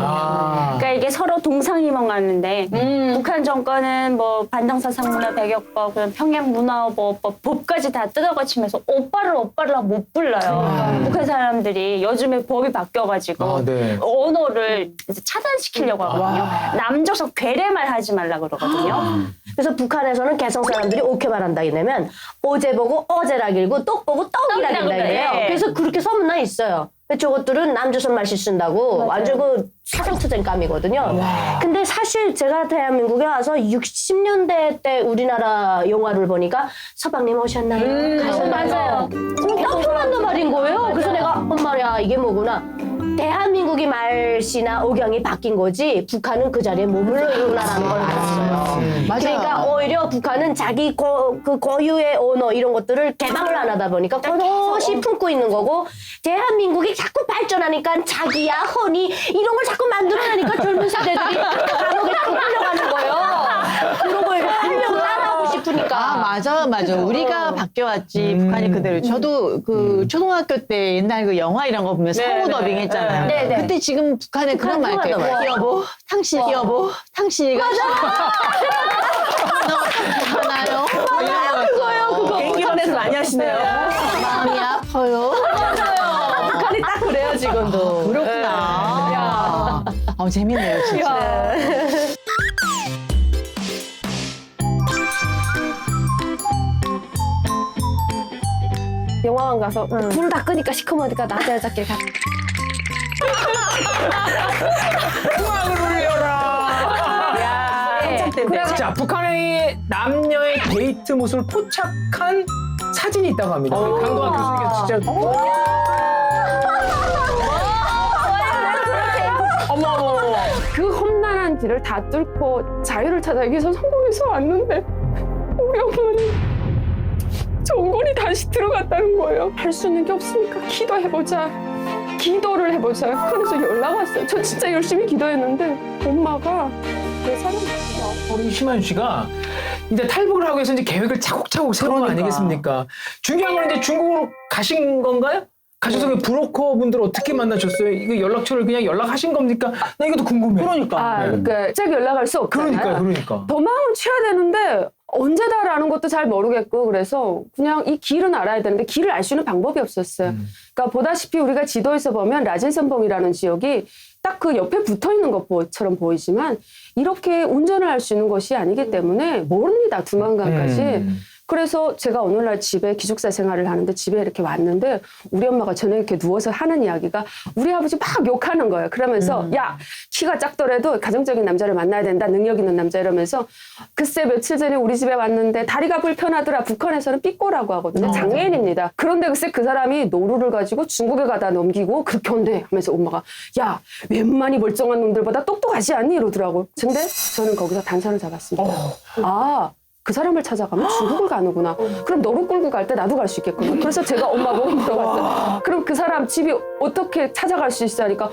그러니까 이게 서로 동상이몽하는데 북한 정권은 뭐 반정사 상문화 배격법, 평양 문화보호법, 법까지 다 뜯어거치면서 오빠를 못 불러요. 북한 사람들이 요즘에 법이 바뀌어가지고 네. 언어를 이제 차단시키려고 하거든요. 남조선 괴뢰말 하지 말라 그러거든요. 그래서 북한에서는 개성 사람들이 오케 말한다 이러면 어제 보고 어제라 길고 떡 보고 떡이라 길다 이래요. 네. 그래서 그렇게 소문나 있어요. 근데 저것들은 남조선 말씨 쓴다고 완전 그 사상투쟁감이거든요. 근데 사실 제가 대한민국에 와서 60년대 때 우리나라 영화를 보니까 서방님 오셨나요? 가셨나요? 딱 통한단 말인 거예요. 그래서 내가 엄마야 이게 뭐구나. 대한민국이 말씨나 억양이 바뀐 거지 북한은 그 자리에 머물러 있구나라는 걸 알았어요. 그러니까 오히려 북한은 자기 그 고유의 언어 이런 것들을 개방을 안 하다 보니까 그것이 품고 있는 거고 대한민국이 자꾸 발전하니까 자기야 허니 이런 걸 자꾸 만들어내니까 젊은 세대들이 감옥에 자꾸 끌려가는 거예요. 그런 걸 하려고 따라하고 싶으니까. 맞아. 우리가 바뀌어왔지, 북한이 그대로. 저도 그 초등학교 때 옛날 그 영화 이런 거 보면 성우 더빙 했잖아요. 네네. 그때 지금 북한에 그런 말 있대요. 여보, 당신이가. 하나요? 그거. 비행기편에서 많이 하시네요. 마음이 아파요. 북한이 딱 그래요 지금도. 그렇구나. 재밌네요, 진짜. 영화관 가서 불 다 끄니까 시커머니까 낮잠 잡게 가. 풍악을 울려라. 한참 때문에. 자, 북한의 남녀의 데이트 모습을 포착한 사진이 있다고 합니다. 강동원 교수님께서 직접. 어머. 그 험난한 길을 다 뚫고 자유를 찾아기 위해서 성공해서 왔는데 우리 엄마는 정권이 다시 들어갔다는 거예요. 할 수 있는 게 없으니까 기도해보자. 기도를 해보자. 그래서 연락 왔어요. 저 진짜 열심히 기도했는데 엄마가 내 사랑했어요. 우리 심하윤 씨가 이제 탈북을 하고 해서 이제 계획을 차곡차곡 세운 거 아니겠습니까? 중요한 건 이제 중국으로 가신 건가요? 가셔서 그 브로커 분들 어떻게 만나셨어요? 이거 연락처를 그냥 연락하신 겁니까? 나 이것도 궁금해. 그러니까. 그러니까 제가 연락할 수 없잖아요. 그러니까. 도망을 쳐야 되는데 언제다라는 것도 잘 모르겠고 그래서 그냥 이 길은 알아야 되는데 길을 알 수 있는 방법이 없었어요. 그러니까 보다시피 우리가 지도에서 보면 라진선봉이라는 지역이 딱 그 옆에 붙어 있는 것처럼 보이지만 이렇게 운전을 할 수 있는 것이 아니기 때문에 모릅니다. 두만강까지. 그래서 제가 오늘날 집에 기숙사 생활을 하는데 집에 이렇게 왔는데 우리 엄마가 저녁에 이렇게 누워서 하는 이야기가 우리 아버지 막 욕하는 거예요. 그러면서 야 키가 작더라도 가정적인 남자를 만나야 된다. 능력 있는 남자 이러면서 글쎄 며칠 전에 우리 집에 왔는데 다리가 불편하더라. 북한에서는 삐꼬라고 하거든요. 장애인입니다. 그런데 글쎄 그 사람이 노루를 가지고 중국에 가다 넘기고 그렇게 온대 하면서 엄마가 야 웬만히 멀쩡한 놈들보다 똑똑하지 않니? 이러더라고요. 근데 저는 거기서 단서를 잡았습니다. 그 사람을 찾아가면 중국을 가는구나. 그럼 너를 끌고 갈 때 나도 갈 수 있겠구나. 그래서 제가 엄마 보고 물어봤어요. 그럼 그 사람 집이 어떻게 찾아갈 수 있어? 하니까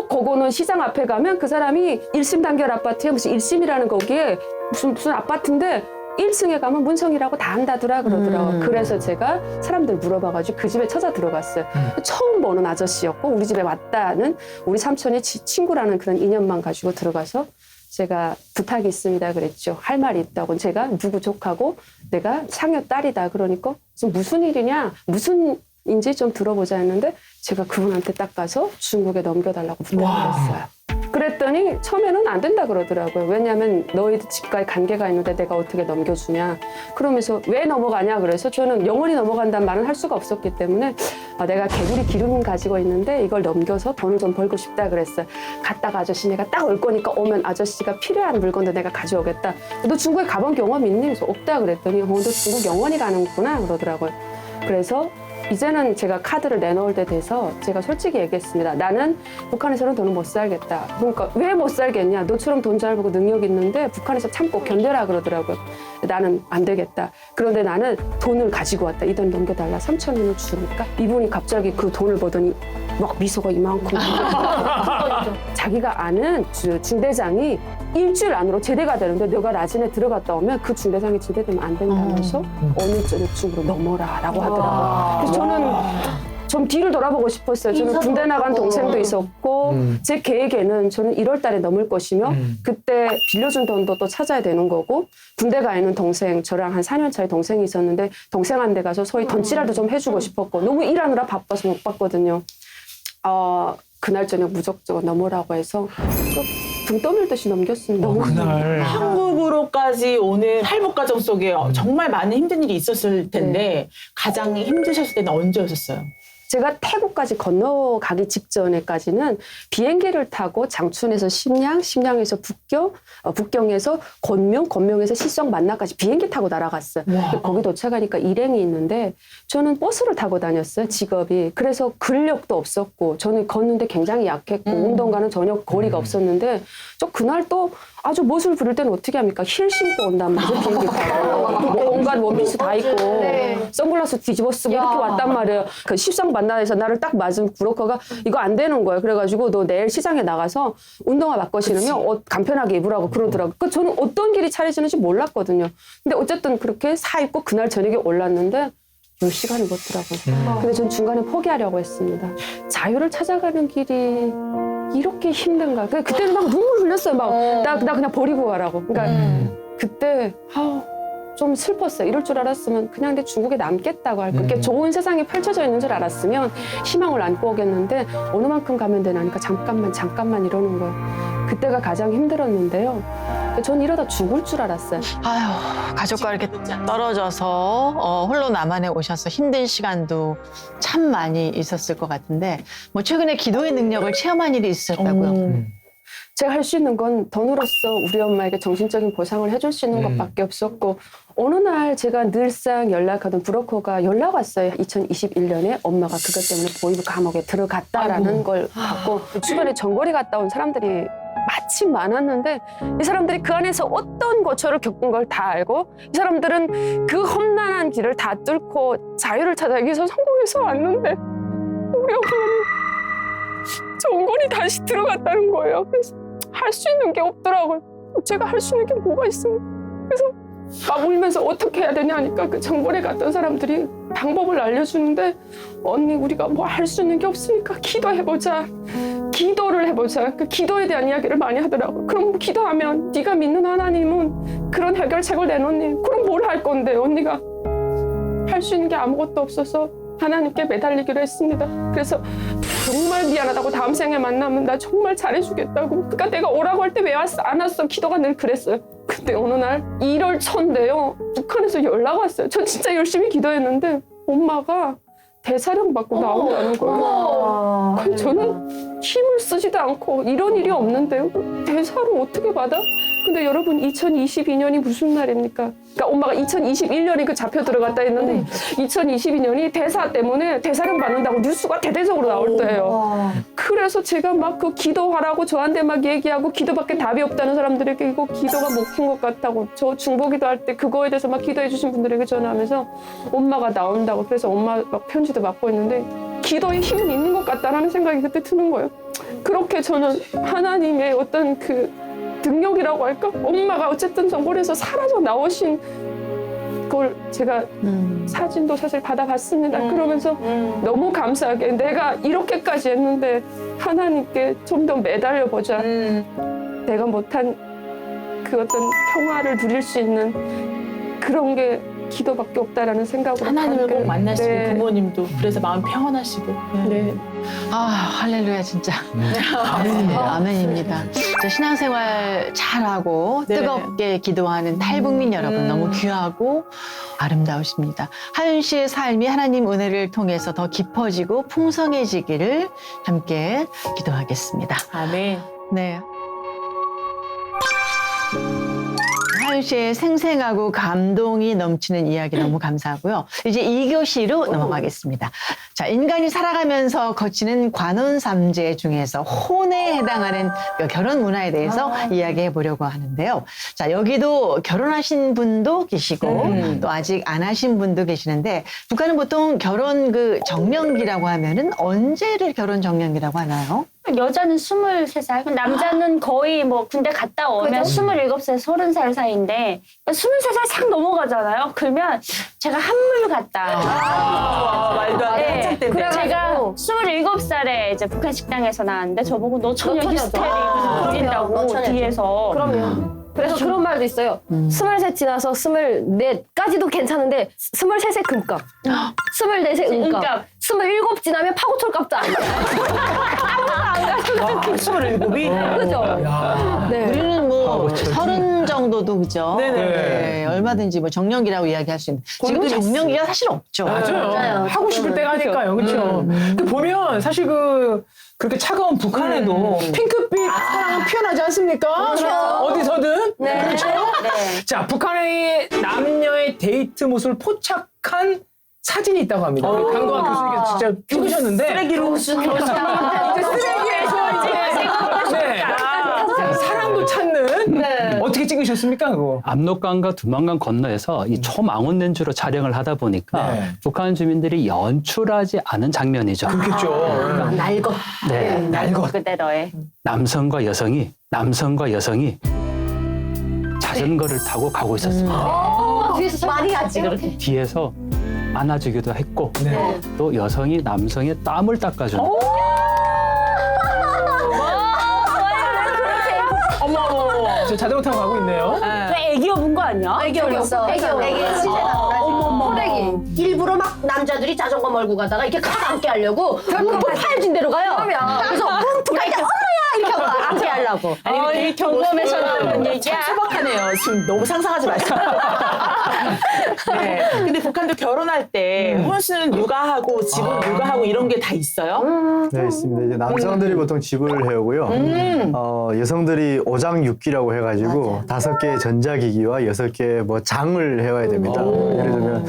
그거는 시장 앞에 가면 그 사람이 1심 단결 아파트에 무슨 1심이라는 거기에 무슨 아파트인데 1층에 가면 문성이라고 다 한다더라 그러더라고요. 그래서 제가 사람들 물어봐가지고 그 집에 찾아 들어갔어요. 처음 보는 아저씨였고 우리 집에 왔다는 우리 삼촌이 친구라는 그런 인연만 가지고 들어가서 제가 부탁이 있습니다 그랬죠. 할 말이 있다고. 제가 누구 조카고 내가 상여 딸이다. 그러니까 무슨 일이냐 무슨인지 좀 들어보자 했는데 제가 그분한테 딱 가서 중국에 넘겨달라고 부탁을 했어요. 그랬더니 처음에는 안 된다 그러더라고요. 왜냐하면 너희들 집과의 관계가 있는데 내가 어떻게 넘겨주냐. 그러면서 왜 넘어가냐 그래서 저는 영원히 넘어간다는 말은 할 수가 없었기 때문에 내가 개구리 기름 가지고 있는데 이걸 넘겨서 돈을 좀 벌고 싶다 그랬어요. 갔다가 아저씨 내가 딱 올 거니까 오면 아저씨가 필요한 물건도 내가 가져오겠다. 너 중국에 가본 경험 있니? 그래서 없다 그랬더니 너 중국 영원히 가는구나 그러더라고요. 그래서 이제는 제가 카드를 내놓을 때 돼서 제가 솔직히 얘기했습니다. 나는 북한에서는 돈을 못 살겠다. 그러니까 왜 못 살겠냐. 너처럼 돈 잘 벌고 능력 있는데 북한에서 참고 견뎌라 그러더라고요. 나는 안 되겠다. 그런데 나는 돈을 가지고 왔다. 이 돈 넘겨달라. 3,000원을 주니까 이분이 갑자기 그 돈을 보더니 막 미소가 이만큼. 자기가 아는 중대장이 일주일 안으로 제대가 되는데 너가 라진에 들어갔다 오면 그 중대장이 제대되면 안 된다면서 어느 쪽으로 넘어라 라고 하더라고요. 그래서 저는 좀 뒤를 돌아보고 싶었어요. 저는 군대 나간 동생도 있었고 제 계획에는 저는 1월 달에 넘을 것이며 그때 빌려준 돈도 또 찾아야 되는 거고 군대 가 있는 동생 저랑 한 4년 차의 동생이 있었는데 동생한테 가서 소위 돈지랄도 좀 해주고 싶었고 너무 일하느라 바빠서 못 봤거든요. 그날 저녁 무조건 넘어라고 해서 등 떠밀듯이 넘겼습니다. 그날 한국으로까지 오는 탈북 과정 속에 정말 많은 힘든 일이 있었을 텐데 가장 힘드셨을 때는 언제였었어요? 제가 태국까지 건너가기 직전에까지는 비행기를 타고 장춘에서 심양, 심양에서 북경, 북경에서 건명, 건명에서 시성 만나까지 비행기 타고 날아갔어요. 거기 도착하니까 일행이 있는데 저는 버스를 타고 다녔어요, 직업이. 그래서 근력도 없었고 저는 걷는데 굉장히 약했고 운동과는 전혀 거리가 없었는데 저 그날 또 아주 멋을 부릴 때는 어떻게 합니까? 힐 신고 온단 말이에요. 비행기 타고. 온갖 원피스 다 입고 선글라스 뒤집어 쓰고 이렇게 왔단 말이에요. 그 십성 만나에서 나를 딱 맞은 브로커가 이거 안 되는 거예요. 그래가지고 너 내일 시장에 나가서 운동화 바꿔 신으면 옷 간편하게 입으라고 그러더라고요. 그 저는 어떤 길이 차려지는지 몰랐거든요. 근데 어쨌든 그렇게 사 입고 그날 저녁에 올랐는데 10시간이 걷더라고요. 근데 전 중간에 포기하려고 했습니다. 자유를 찾아가는 길이 이렇게 힘든가. 그때는 막 눈물 흘렸어요. 나 그냥 버리고 가라고. 그러니까 그때 좀 슬펐어요. 이럴 줄 알았으면 그냥 내 중국에 남겠다고 할 거. 그렇게 좋은 세상이 펼쳐져 있는 줄 알았으면 희망을 안고 오겠는데 어느 만큼 가면 되나 하니까 잠깐만 이러는 거예요. 그때가 가장 힘들었는데요. 전 이러다 죽을 줄 알았어요. 아휴, 가족과 이렇게 떨어져서 홀로 남한에 오셔서 힘든 시간도 참 많이 있었을 것 같은데 뭐 최근에 기도의 능력을 체험한 일이 있으셨다고요? 제가 할 수 있는 건 돈으로서 우리 엄마에게 정신적인 보상을 해줄 수 있는 것밖에 없었고 어느 날 제가 늘상 연락하던 브로커가 연락 왔어요. 2021년에 엄마가 그것 때문에 보이부 감옥에 들어갔다라는 걸 받고 주변에 전거리 갔다 온 사람들이 마침 많았는데 이 사람들이 그 안에서 어떤 고초를 겪은 걸 다 알고 이 사람들은 그 험난한 길을 다 뚫고 자유를 찾아기 위해서 성공해서 왔는데 우리 엄마는 전거리 다시 들어갔다는 거예요. 그래서 할 수 있는 게 없더라고요. 제가 할 수 있는 게 뭐가 있습니까? 그래서 막 울면서 어떻게 해야 되냐 하니까 그 전거리 갔던 사람들이 방법을 알려주는데 언니 우리가 뭐 할 수 있는 게 없으니까 기도해보자. 기도를 해보자. 그 기도에 대한 이야기를 많이 하더라고요. 그럼 기도하면 네가 믿는 하나님은 그런 해결책을 내놓니? 그럼 그럼 뭘 할 건데 언니가 할 수 있는 게 아무것도 없어서 하나님께 매달리기로 했습니다. 그래서 정말 미안하다고 다음 생에 만나면 나 정말 잘해주겠다고. 그러니까 내가 오라고 할 때 왜 안 왔어? 기도가 늘 그랬어요. 근데 어느 날 1월 초인데요. 북한에서 연락 왔어요. 저 진짜 열심히 기도했는데 엄마가 대사령 받고 나온다는 거예요. 그럼 저는 힘을 쓰지도 않고 이런 일이 없는데요. 대사를 어떻게 받아? 근데 여러분 2022년이 무슨 날입니까? 그러니까 엄마가 2021년에 그 잡혀 들어갔다 했는데 2022년이 대사 때문에 대사령 받는다고 뉴스가 대대적으로 나올 때예요. 그래서 제가 막 그 기도하라고 저한테 막 얘기하고 기도밖에 답이 없다는 사람들에게 이거 기도가 먹힌 것 같다고 저 중보기도 할 때 그거에 대해서 막 기도해 주신 분들에게 전화하면서 엄마가 나온다고 그래서 엄마 막 편지도 받고 있는데 기도에 힘은 있는 것 같다라는 생각이 그때 드는 거예요. 그렇게 저는 하나님의 어떤 그 능력이라고 할까? 엄마가 어쨌든 정골에서 사라져 나오신 걸 제가 사진도 사실 받아봤습니다. 그러면서 너무 감사하게 내가 이렇게까지 했는데 하나님께 좀 더 매달려보자. 내가 못한 그 어떤 평화를 누릴 수 있는 그런 게 기도밖에 없다라는 생각으로 하나님을 꼭 함께, 만나시고 네. 부모님도 그래서 마음 평안하시고. 네. 아, 할렐루야, 진짜. 아멘입니다. 아멘입니다. 진짜 신앙생활 잘하고 네. 뜨겁게 기도하는 탈북민 여러분 너무 귀하고 아름다우십니다. 하윤 씨의 삶이 하나님 은혜를 통해서 더 깊어지고 풍성해지기를 함께 기도하겠습니다. 아멘. 네. 하윤 씨의 생생하고 감동이 넘치는 이야기 너무 감사하고요. 이제 2교시로 넘어가겠습니다. 자, 인간이 살아가면서 거치는 관혼삼재 중에서 혼에 해당하는 결혼 문화에 대해서 이야기해 보려고 하는데요. 자, 여기도 결혼하신 분도 계시고 또 아직 안 하신 분도 계시는데 북한은 보통 결혼 그 정년기라고 하면은 언제를 결혼 정년기라고 하나요? 여자는 23살, 남자는 거의 뭐 군대 갔다 오면 27살, 30살 사이인데 23살 싹 넘어가잖아요. 그러면 제가 한물 같다. 말도 안 돼. 네. 한창 때인데. 그래서 제가 27살에 이제 북한 식당에서 나왔는데 저보고 너 처녀 히스테리 무슨 부린다고 너 처녀죠. 뒤에서. 그럼요. 그래서 그런 말도 있어요. 23 지나서 24까지도 괜찮은데 23세 금값, 24세 은값, 은값. 27 지나면 파고철값도 안 돼. 아무도 안 가요. 27이? 그죠? 네. 우리는 뭐 30 정도도 그죠? 네네. 네, 얼마든지 뭐 정년기라고 이야기할 수 있는. 지금도 정년기가 사실 없죠. 맞아요. 하고 싶을 때가 하니까요. 그렇죠. 근데 보면 사실 그렇게 차가운 북한에도 핑크빛 사랑은 피어나지 않습니까? 어디서든. 네. 그렇죠? 네. 자, 북한의 남녀의 데이트 모습을 포착한 사진이 있다고 합니다. 우리 강도환 교수님께서 직접 찍으셨는데. 쓰레기로. 이제 쓰레기에서 이제 네. 사랑도 찾는 어떻게 찍으셨습니까, 그거? 압록강과 두만강 건너에서 이 초망원렌즈로 촬영을 하다 보니까 네. 북한 주민들이 연출하지 않은 장면이죠. 그렇겠죠. 날것. 네. 날것. 그대로의. 남성과 여성이 자전거를 타고 가고 있었습니다. 뒤에서 많이 하지 그렇게. 뒤에서 안아주기도 했고 네. 또 여성이 남성의 땀을 닦아주는 어머, 저 자전거 타고 가고 있네요. 왜 애기 여분 거 아니야? 애기 없어. 애기 시제 나오고. 포레기. 일부러 막 남자들이 자전거 몰고 가다가 이렇게 가 앉게 하려고 뭉툭 파여진 데로 가요. 그래서 뭉툭 갈 때 엄마야 이렇게 하고 앉게 하려고. 아니, 경험에서 나오는 얘기야. 소박하네요. 지금 너무 상상하지 마시고. 네. 근데 북한도 결혼할 때 혼수는 누가 하고 집은 누가 하고 이런 게 다 있어요? 네, 있습니다. 이제 남성들이 보통 집을 해오고요. 여성들이 오장육기라고 해가지고 5개의 전자기기와 6개의 뭐 장을 해와야 됩니다. 예를 들면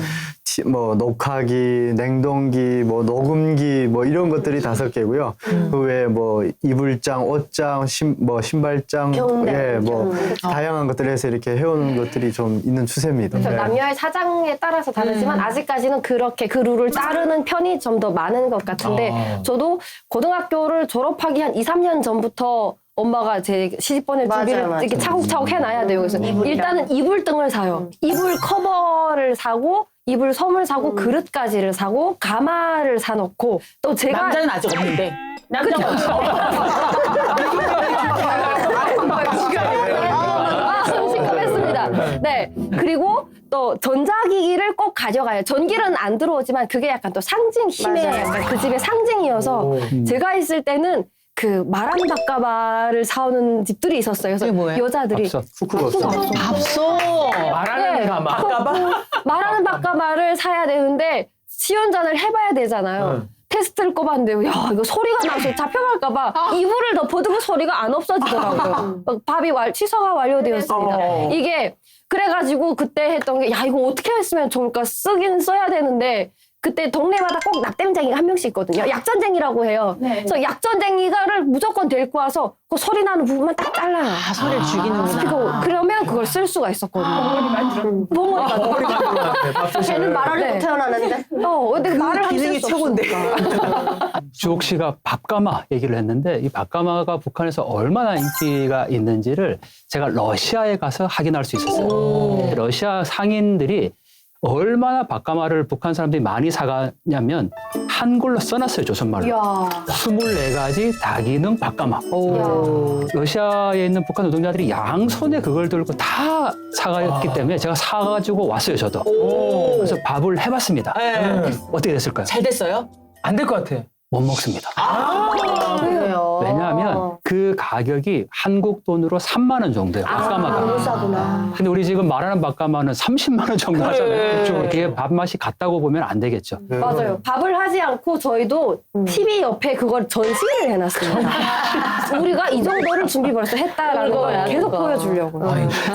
뭐 녹화기, 냉동기, 뭐 녹음기 뭐 이런 것들이 5개고요. 그 외에 뭐 이불장, 옷장, 신발장, 경대, 예, 뭐 다양한 것들을 해서 이렇게 해오는 것들이 좀 있는 추세입니다. 그래서 네. 남녀의 사장에 따라서 다르지만 아직까지는 그렇게 그 룰을 따르는 편이 좀 더 많은 것 같은데 저도 고등학교를 졸업하기 한 2, 3년 전부터 엄마가 제 시집 보낼 준비를 이렇게 차곡차곡 해놔야 돼요. 그래서 일단은 이불등을 사요. 이불 커버를 사고 이불 솜을 사고 그릇가지를 사고 가마를 사놓고 또 제가 남자는 아직 없는데. 남자가 없어. 심쿵했습니다. 네. 그리고 또 전자기기를 꼭 가져가요. 전기는 안 들어오지만 그게 약간 또 상징 힘의 약간 그 집의 상징이어서 제가 있을 때는 그 마라는 밥가마를 사오는 집들이 있었어요. 그게 그래서 뭐예요? 여자들이 밥솥. 말하는 가마. 마라는 밥가마를 사야 되는데 시운전을 해봐야 되잖아요. 테스트를 꼽았는데 야 이거 소리가 나서 잡혀갈까봐 이불을 덮어두고 소리가 안 없어지더라고요. 밥이 취소가 완료되었습니다. 이게 그래가지고 그때 했던 게 야 이거 어떻게 했으면 좋을까 쓰긴 써야 되는데 그때 동네마다 꼭 납땜쟁이가 한 명씩 있거든요. 약전쟁이라고 해요. 그래서 약전쟁이가를 무조건 데리고 와서 그 소리 나는 부분만 딱 잘라요. 아, 소리를 죽이는구나. 그러면 그걸 쓸 수가 있었거든요. 벙어리가 걔는 말하려고 네. 태어나는데. 근데 말을 할 기능이 수 최고인데. 주옥 씨가 밥가마 얘기를 했는데 이 밥가마가 북한에서 얼마나 인기가 있는지를 제가 러시아에 가서 확인할 수 있었어요. 러시아 상인들이 얼마나 밥가마를 북한 사람들이 많이 사가냐면 한글로 써놨어요, 조선말로. 24가지 다기능 밥가마. 러시아에 있는 북한 노동자들이 양손에 그걸 들고 다 사갔기 때문에 제가 사가지고 왔어요, 저도. 그래서 밥을 해봤습니다. 어떻게 됐을까요? 잘 됐어요? 안 될 것 같아. 못 먹습니다. 그래요. 왜냐하면 그 가격이 한국 돈으로 3만 원 정도예요, 밥가마가. 너무 싸구나. 근데 우리 지금 말하는 밥가마는 30만 원 정도 하잖아요. 그게 밥맛이 같다고 보면 안 되겠죠. 맞아요. 밥을 하지 않고 저희도 TV 옆에 그걸 전시를 해놨습니다. 우리가 이 정도를 준비 벌써 했다라는 걸 계속 보여주려고.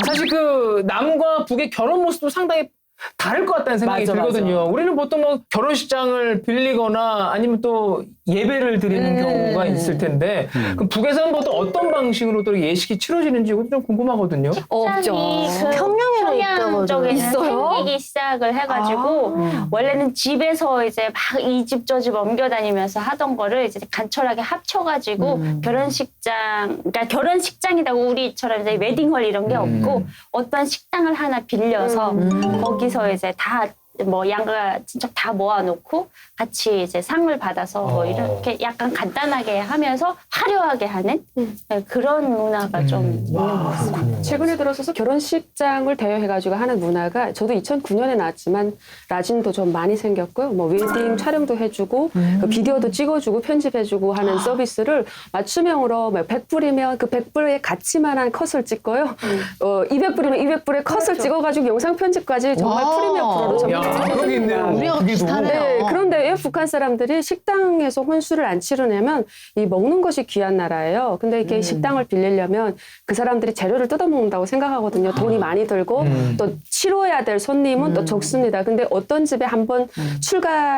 사실 그 남과 북의 결혼 모습도 상당히 다를 것 같다는 생각이 들거든요. 우리는 보통 뭐 결혼식장을 빌리거나 아니면 또 예배를 드리는 경우가 있을 텐데 그럼 북에서는 보통 어떤 방식으로 또 예식이 치러지는지 좀 궁금하거든요. 없죠. 평양에는 있다고 쪽에는 있어요? 생기기 시작을 해가지고 원래는 집에서 이제 막 이 집 저 집 옮겨다니면서 하던 거를 이제 간철하게 합쳐가지고 결혼식장, 그러니까 결혼식장이라고 우리처럼 이제 웨딩홀 이런 게 없고 어떤 식당을 하나 빌려서 거기서 이제 다 뭐 양가 친척 다 모아놓고 같이 이제 상을 받아서 뭐 이렇게 약간 간단하게 하면서 화려하게 하는 네, 그런 문화가 좀 있는 것 같습니다. 최근에 들어서서 결혼식장을 대여해가지고 하는 문화가 저도 2009년에 나왔지만 라진도 좀 많이 생겼고요. 뭐 웨딩 촬영도 해주고 그 비디오도 찍어주고 편집해주고 하는 서비스를 맞춤형으로 100불이면 그 100불의 가치만한 컷을 찍고요. 200불이면 200불의 컷을 찍어가지고 영상 편집까지 정말 프리미엄 프로로 전부 그런 게 있네요. 우리하고 그게 비슷하네요. 네, 그런데 왜 북한 사람들이 식당에서 혼수를 안 치르냐면 이 먹는 것이 귀한 나라예요. 근데 이게 식당을 빌리려면 그 사람들이 재료를 뜯어먹는다고 생각하거든요. 돈이 많이 들고 또 치러야 될 손님은 또 적습니다. 근데 어떤 집에 한번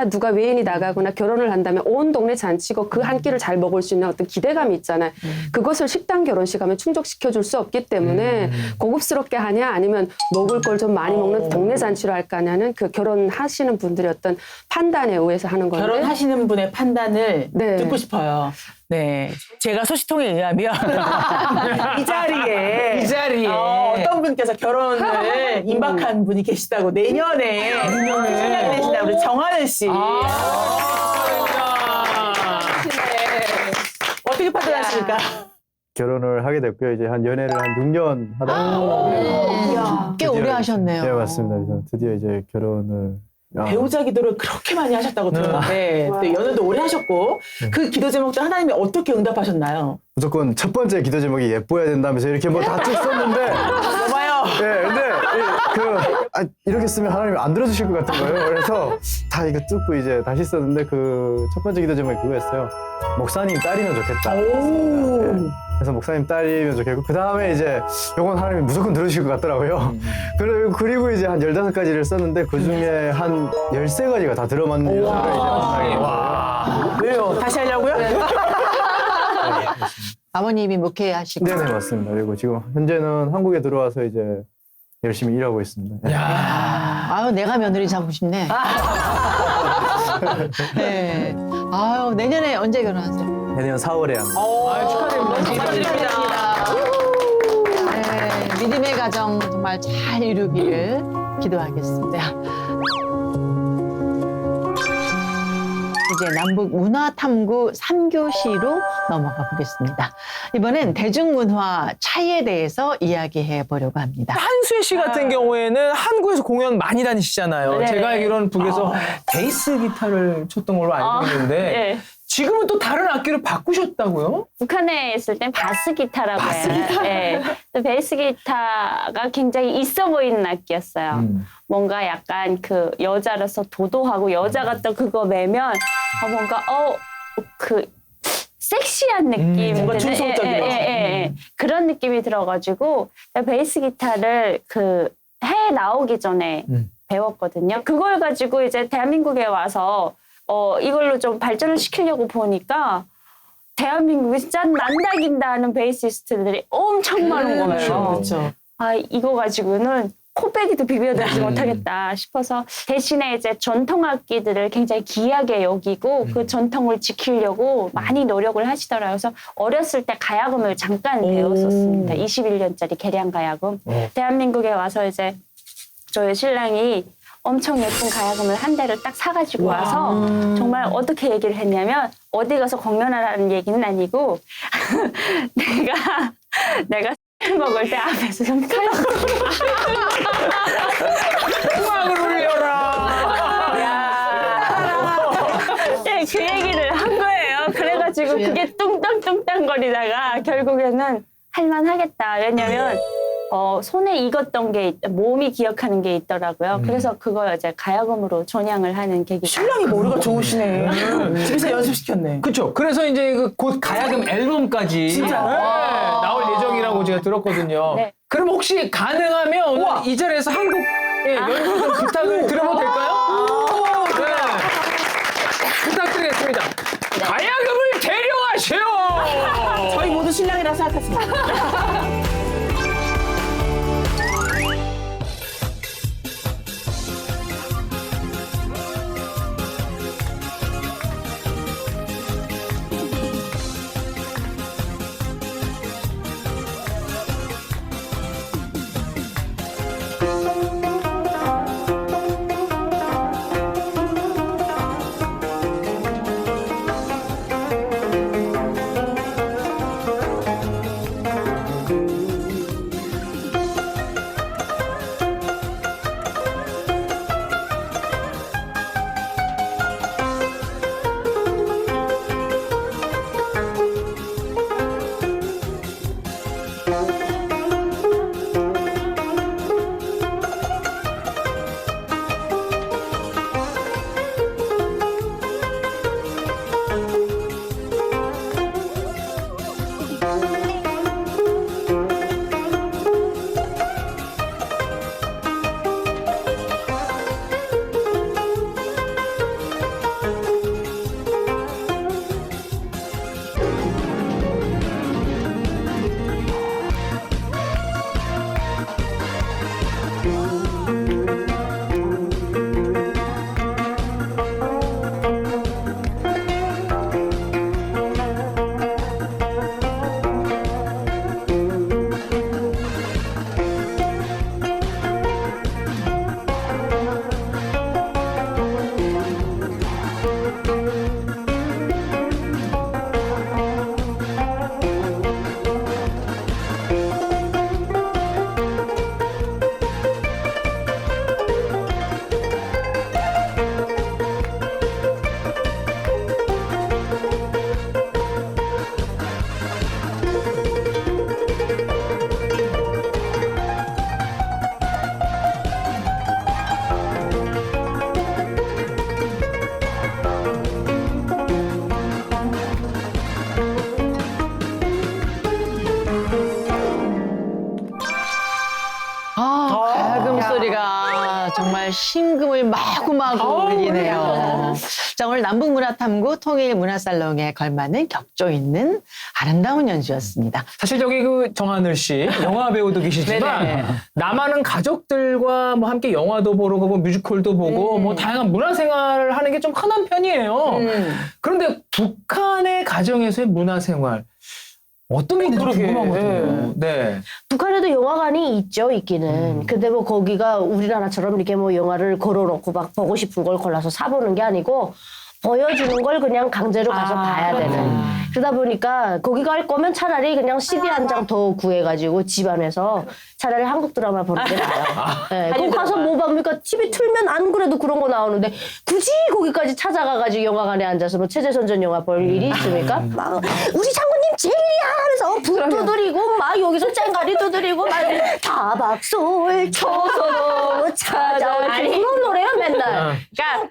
누가 외인이 나가거나 결혼을 한다면 온 동네 잔치고 그 한 끼를 잘 먹을 수 있는 어떤 기대감이 있잖아요. 그것을 식당 결혼식 하면 충족시켜 줄 수 없기 때문에 고급스럽게 하냐 아니면 먹을 걸 좀 많이 먹는 동네 잔치로 할까 하냐는 그 결혼하시는 분들의 어떤 판단에 의해서 하는 건데 결혼하시는 분의 판단을 네. 듣고 싶어요. 네. 제가 소식통에 의하면 이 자리에 어떤 분께서 결혼을 임박한 분이 계시다고 내년에 생각이 되신다 우리 정하늘 씨. 어떻게 판단하십니까? 결혼을 하게 됐고요. 이제 한 연애를 한 6년 하다가 꽤 오래 하셨네요. 네, 맞습니다. 그래서 드디어 이제 결혼을 배우자 기도를 그렇게 많이 하셨다고 들었는데 또 연애도 오래 하셨고 그 기도 제목도 하나님이 어떻게 응답하셨나요? 무조건 첫 번째 기도 제목이 예뻐야 된다면서 이렇게 뭐 다 쭉 썼는데 여봐요. 네, 근데 이렇게 쓰면 하나님이 안 들어주실 것 같은 거예요. 그래서 다 이거 뜯고 이제 다시 썼는데 그 첫 번째 기도 제목이 그거였어요. 목사님 딸이면 좋겠다. 네. 그래서 목사님 딸이면 좋겠고 그 다음에 이제 요건 하나님이 무조건 들어주실 것 같더라고요. 그리고 이제 한 15가지를 썼는데 그 중에 한 13가지가 다 들어맞는 요소를 이제 만나게 됐어요. 왜요? 다시 하려고요? 아버님이 목회하시고. 네네 맞습니다. 그리고 지금 현재는 한국에 들어와서 이제 열심히 일하고 있습니다. 아유, 내가 며느리 잡고 싶네. 네. 아유, 내년에 언제 결혼하세요? 내년 4월에 합니다. 축하드립니다. 네, 믿음의 가정 정말 잘 이루기를 기도하겠습니다. 이제 남북 문화탐구 3교시로 넘어가 보겠습니다. 이번엔 대중문화 차이에 대해서 이야기해 보려고 합니다. 한수혜 씨 같은 경우에는 한국에서 공연 많이 다니시잖아요. 네. 제가 알기로는 북에서 베이스 기타를 쳤던 걸로 알고 있는데 네. 지금은 또 다른 악기를 바꾸셨다고요? 북한에 있을 땐 바스 기타라고 해요. 네. 베이스 기타가 굉장히 있어 보이는 악기였어요. 뭔가 약간 그 여자라서 도도하고 여자가 또 그거 매면 뭔가 그 섹시한 느낌, 뭔가 중성적이라서. 그런 느낌이 들어가지고 베이스 기타를 그 해외 나오기 전에 배웠거든요. 그걸 가지고 이제 대한민국에 와서 이걸로 좀 발전을 시키려고 보니까 대한민국에 진짜 난다긴다 하는 베이시스트들이 엄청 많은 거예요. 그렇죠. 아, 이거 가지고는 코빼기도 비벼들지 못하겠다 싶어서 대신에 이제 전통 악기들을 굉장히 귀하게 여기고 그 전통을 지키려고 많이 노력을 하시더라고요. 그래서 어렸을 때 가야금을 잠깐 배웠었습니다. 21년짜리 계량 가야금. 대한민국에 와서 이제 저희 신랑이 엄청 예쁜 가야금을 한 대를 딱 사가지고 와서 정말 어떻게 얘기를 했냐면 어디 가서 공연하라는 얘기는 아니고 내가 술 먹을 때 앞에서 좀 음악을 울려라. 네, 그 얘기를 한 거예요. 그래가지고 그게 뚱땅뚱땅거리다가 결국에는 할만하겠다. 왜냐면 손에 익었던 게 몸이 기억하는 게 있더라고요. 그래서 그걸 이제 가야금으로 전향을 하는 계기. 신랑이 머리가 좋으시네. 집에서 연습시켰네. 그렇죠. 그래서 이제 곧 가야금 앨범까지 진짜? 나올 예정이라고 제가 들었거든요. 네. 그럼 혹시 가능하면 오늘 이 자리에서 한국 연주 좀 부탁을 드려봐도 될까요? 네. 부탁드리겠습니다. 가야금을 데려가세요. 저희 모두 신랑이라 생각했습니다. 가야금 소리가 정말 심금을 마구마구 울리네요. 자, 오늘 남북문화탐구 통일문화살롱에 걸맞는 격조 있는 아름다운 연주였습니다. 사실 저기 그 정하늘 씨 영화 배우도 계시지만 네네. 남아는 가족들과 뭐 함께 영화도 보러 가고 뮤지컬도 보고 뭐 다양한 문화생활을 하는 게 좀 흔한 편이에요. 그런데 북한의 가정에서의 문화생활 어떤 게 있는지 궁금하거든요. 네. 북한에도 영화관이 있죠, 있기는. 근데 뭐 거기가 우리나라처럼 이렇게 뭐 영화를 걸어놓고 막 보고 싶은 걸 골라서 사보는 게 아니고 보여주는 걸 그냥 강제로 가서 봐야 되는. 그러다 보니까 거기 갈 거면 차라리 그냥 CD 한 장 더 구해가지고 집안에서 차라리 한국 드라마 보는 게 나아요. 네, 거기 가서 뭐 봅니까? TV 틀면 안 그래도 그런 거 나오는데 굳이 거기까지 찾아가가지고 영화관에 앉아서 뭐 체제선전 영화 볼 일이 있습니까? 막 우리 장군님 제일이야 하면서 불 두드리고 막 여기서 쨍가리 두드리고 막 다박솔 초소로 찾아오지 그런 노래야 맨날. 그러니까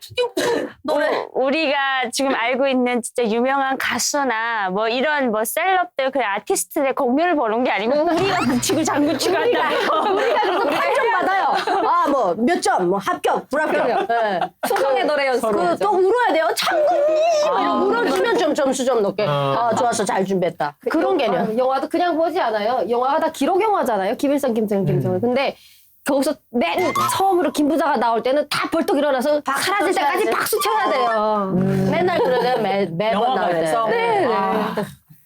노래. 우리가 지금 알고 있는 진짜 유명한 가수나 뭐 이런 뭐 셀럽들 그 아티스트들 공연을 보는 게 아니고 우리가 북치고 장구치고 한다. 우리가 그래서 판정 받아요. 아 뭐 몇 점, 뭐 합격, 불합격. 네. 소송의 노래 연습. 또 울어야 돼요. 장군님 이러고 울어주면 좀 점수 좀 높게. 아 좋았어, 잘 준비했다. 그런 개념. 영화도 그냥 보지 않아요. 영화가 다 기록 영화잖아요. 김일성, 김정은. 근데 거기서 맨 처음으로 김부자가 나올 때는 다 벌떡 일어나서 사라질 때까지 박수 쳐야 돼요. 맨날 그러죠. 매번 나올 때. 영화관에서. 네.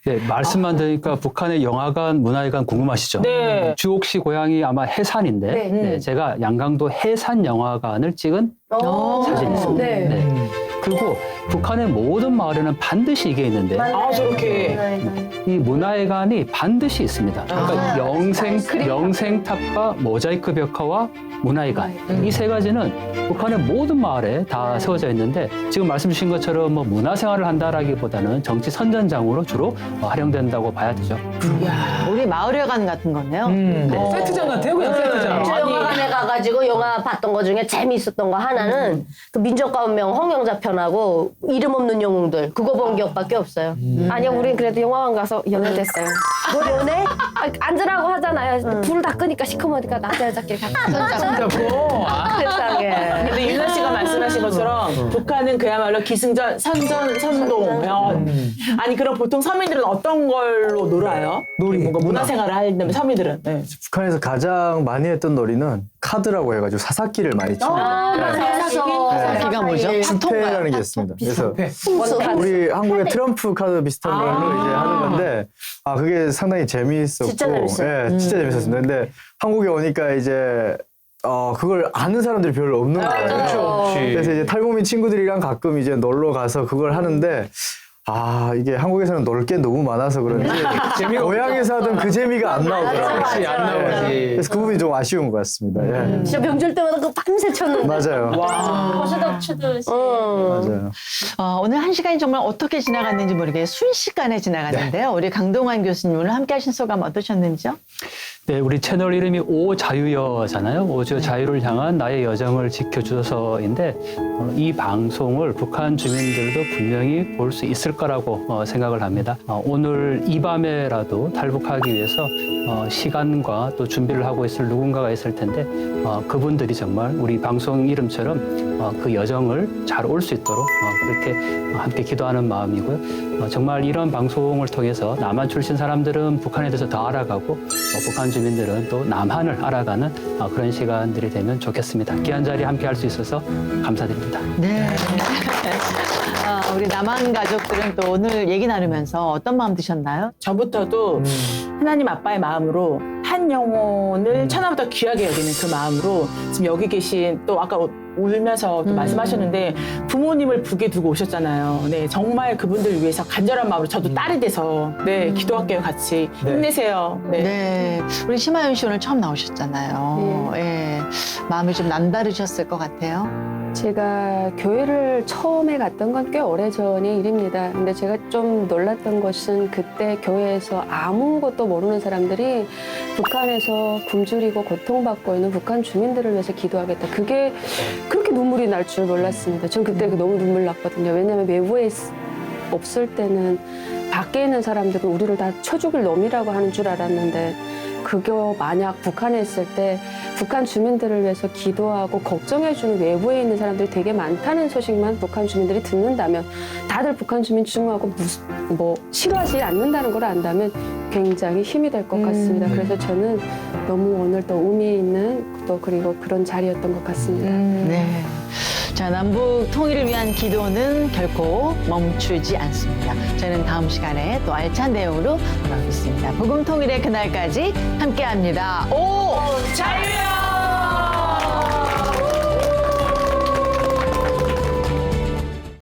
네, 말씀만 들으니까 북한의 영화관, 문화회관 궁금하시죠? 네. 주옥 씨 고향이 아마 해산인데 네, 제가 양강도 해산 영화관을 찍은 사진이 있습니다. 네. 그리고 북한의 모든 마을에는 반드시 이게 있는데 아, 저렇게. 이 문화회관이 반드시 있습니다. 그러니까 영생탑과 모자이크 벽화와 문화회관 이 세 가지는 북한의 모든 마을에 다 세워져 있는데 지금 말씀 주신 것처럼 뭐 문화생활을 한다라기보다는 정치 선전장으로 주로 활용된다고 봐야 되죠. 우리 마을회관 같은 거네요. 세트장 같아요, 그냥 세트장. 저 영화관에 가가지고 영화 봤던 거 중에 재미있었던 거 하나는 그 민족가운명 홍영자 편하고 이름 없는 영웅들 그거 본 기억밖에 없어요. 아니요, 우린 그래도 영화관 가서 연애됐어요. 뭐 연애? 앉으라고 하잖아요. 불 다 끄니까 시커머니까 남자 여자끼리 같이 잡고. 세상에. 근데 윤아 씨가 말씀하신 것처럼 북한은 그야말로 기승전, 선전, 선동. 아니 그럼 보통 서민들은 어떤 걸로 놀아요? 뭔가 문화생활을 하려면 서민들은. 네. 북한에서 가장 많이 했던 놀이는 카드라고 해가지고 사사기를 많이 칩니다. 사사기가 뭐죠? 수패라는 게 있습니다. 그래서 우리 한국의 트럼프 카드 비슷한 걸로 이제 하는 건데, 아, 그게 상당히 재미있었고. 진짜 재밌어요. 예, 진짜 재밌었습니다. 근데 한국에 오니까 이제, 그걸 아는 사람들이 별로 없는 거예요. 그렇죠. 그래서 이제 탈북민 친구들이랑 가끔 이제 놀러 가서 그걸 하는데, 아, 이게 한국에서는 놀 게 너무 많아서 그런지 고향에서 하던 그 재미가 안 나오더라고요. 그렇지, 안 나오지. 그래서 그 부분이 좀 아쉬운 것 같습니다. 예. 진짜 명절 때마다 그 밤새 쳤는데. 맞아요. 호수덕 추듯이. 맞아요. 오늘 한 시간이 정말 어떻게 지나갔는지 모르게 순식간에 지나갔는데요. 우리 강동환 교수님 오늘 함께 하신 소감 어떠셨는지요? 네, 우리 채널 이름이 오자유여잖아요. 오자유를 향한 나의 여정을 지켜주서인데 이 방송을 북한 주민들도 분명히 볼 수 있을 거라고 생각을 합니다. 오늘 이 밤에라도 탈북하기 위해서 시간과 또 준비를 하고 있을 누군가가 있을 텐데 그분들이 정말 우리 방송 이름처럼 그 여정을 잘 올 수 있도록 그렇게 함께 기도하는 마음이고요. 정말 이런 방송을 통해서 남한 출신 사람들은 북한에 대해서 더 알아가고 북한 주민들은 또 남한을 알아가는 그런 시간들이 되면 좋겠습니다. 귀한 자리 함께 할 수 있어서 감사드립니다. 네. 우리 남한 가족들은 또 오늘 얘기 나누면서 어떤 마음 드셨나요? 저부터도 하나님 아빠의 마음으로 한 영혼을 천하보다 귀하게 여기는 그 마음으로 지금 여기 계신 또 아까 울면서 또 말씀하셨는데 부모님을 북에 두고 오셨잖아요. 네, 정말 그분들 위해서 간절한 마음으로 저도 딸이 돼서 네, 기도할게요, 같이. 힘내세요. 네. 네. 우리 심하윤 씨 오늘 처음 나오셨잖아요. 예. 마음이 좀 남다르셨을 것 같아요. 제가 교회를 처음에 갔던 건 꽤 오래전의 일입니다. 근데 제가 좀 놀랐던 것은 그때 교회에서 아무것도 모르는 사람들이 북한에서 굶주리고 고통받고 있는 북한 주민들을 위해서 기도하겠다. 그게 그렇게 눈물이 날 줄 몰랐습니다. 전 그때 너무 눈물 났거든요. 왜냐하면 외부에 없을 때는 밖에 있는 사람들은 우리를 다 쳐 죽일 놈이라고 하는 줄 알았는데 그거 만약 북한에 있을 때 북한 주민들을 위해서 기도하고 걱정해주는 외부에 있는 사람들이 되게 많다는 소식만 북한 주민들이 듣는다면 다들 북한 주민 중하고 싫어하지 않는다는 걸 안다면 굉장히 힘이 될 것 같습니다. 그래서 저는 너무 오늘 또 의미 있는 또 그리고 그런 자리였던 것 같습니다. 네. 자, 남북 통일을 위한 기도는 결코 멈추지 않습니다. 저는 다음 시간에 또 알찬 내용으로 돌아오겠습니다. 복음 통일의 그날까지 함께합니다. 자유야!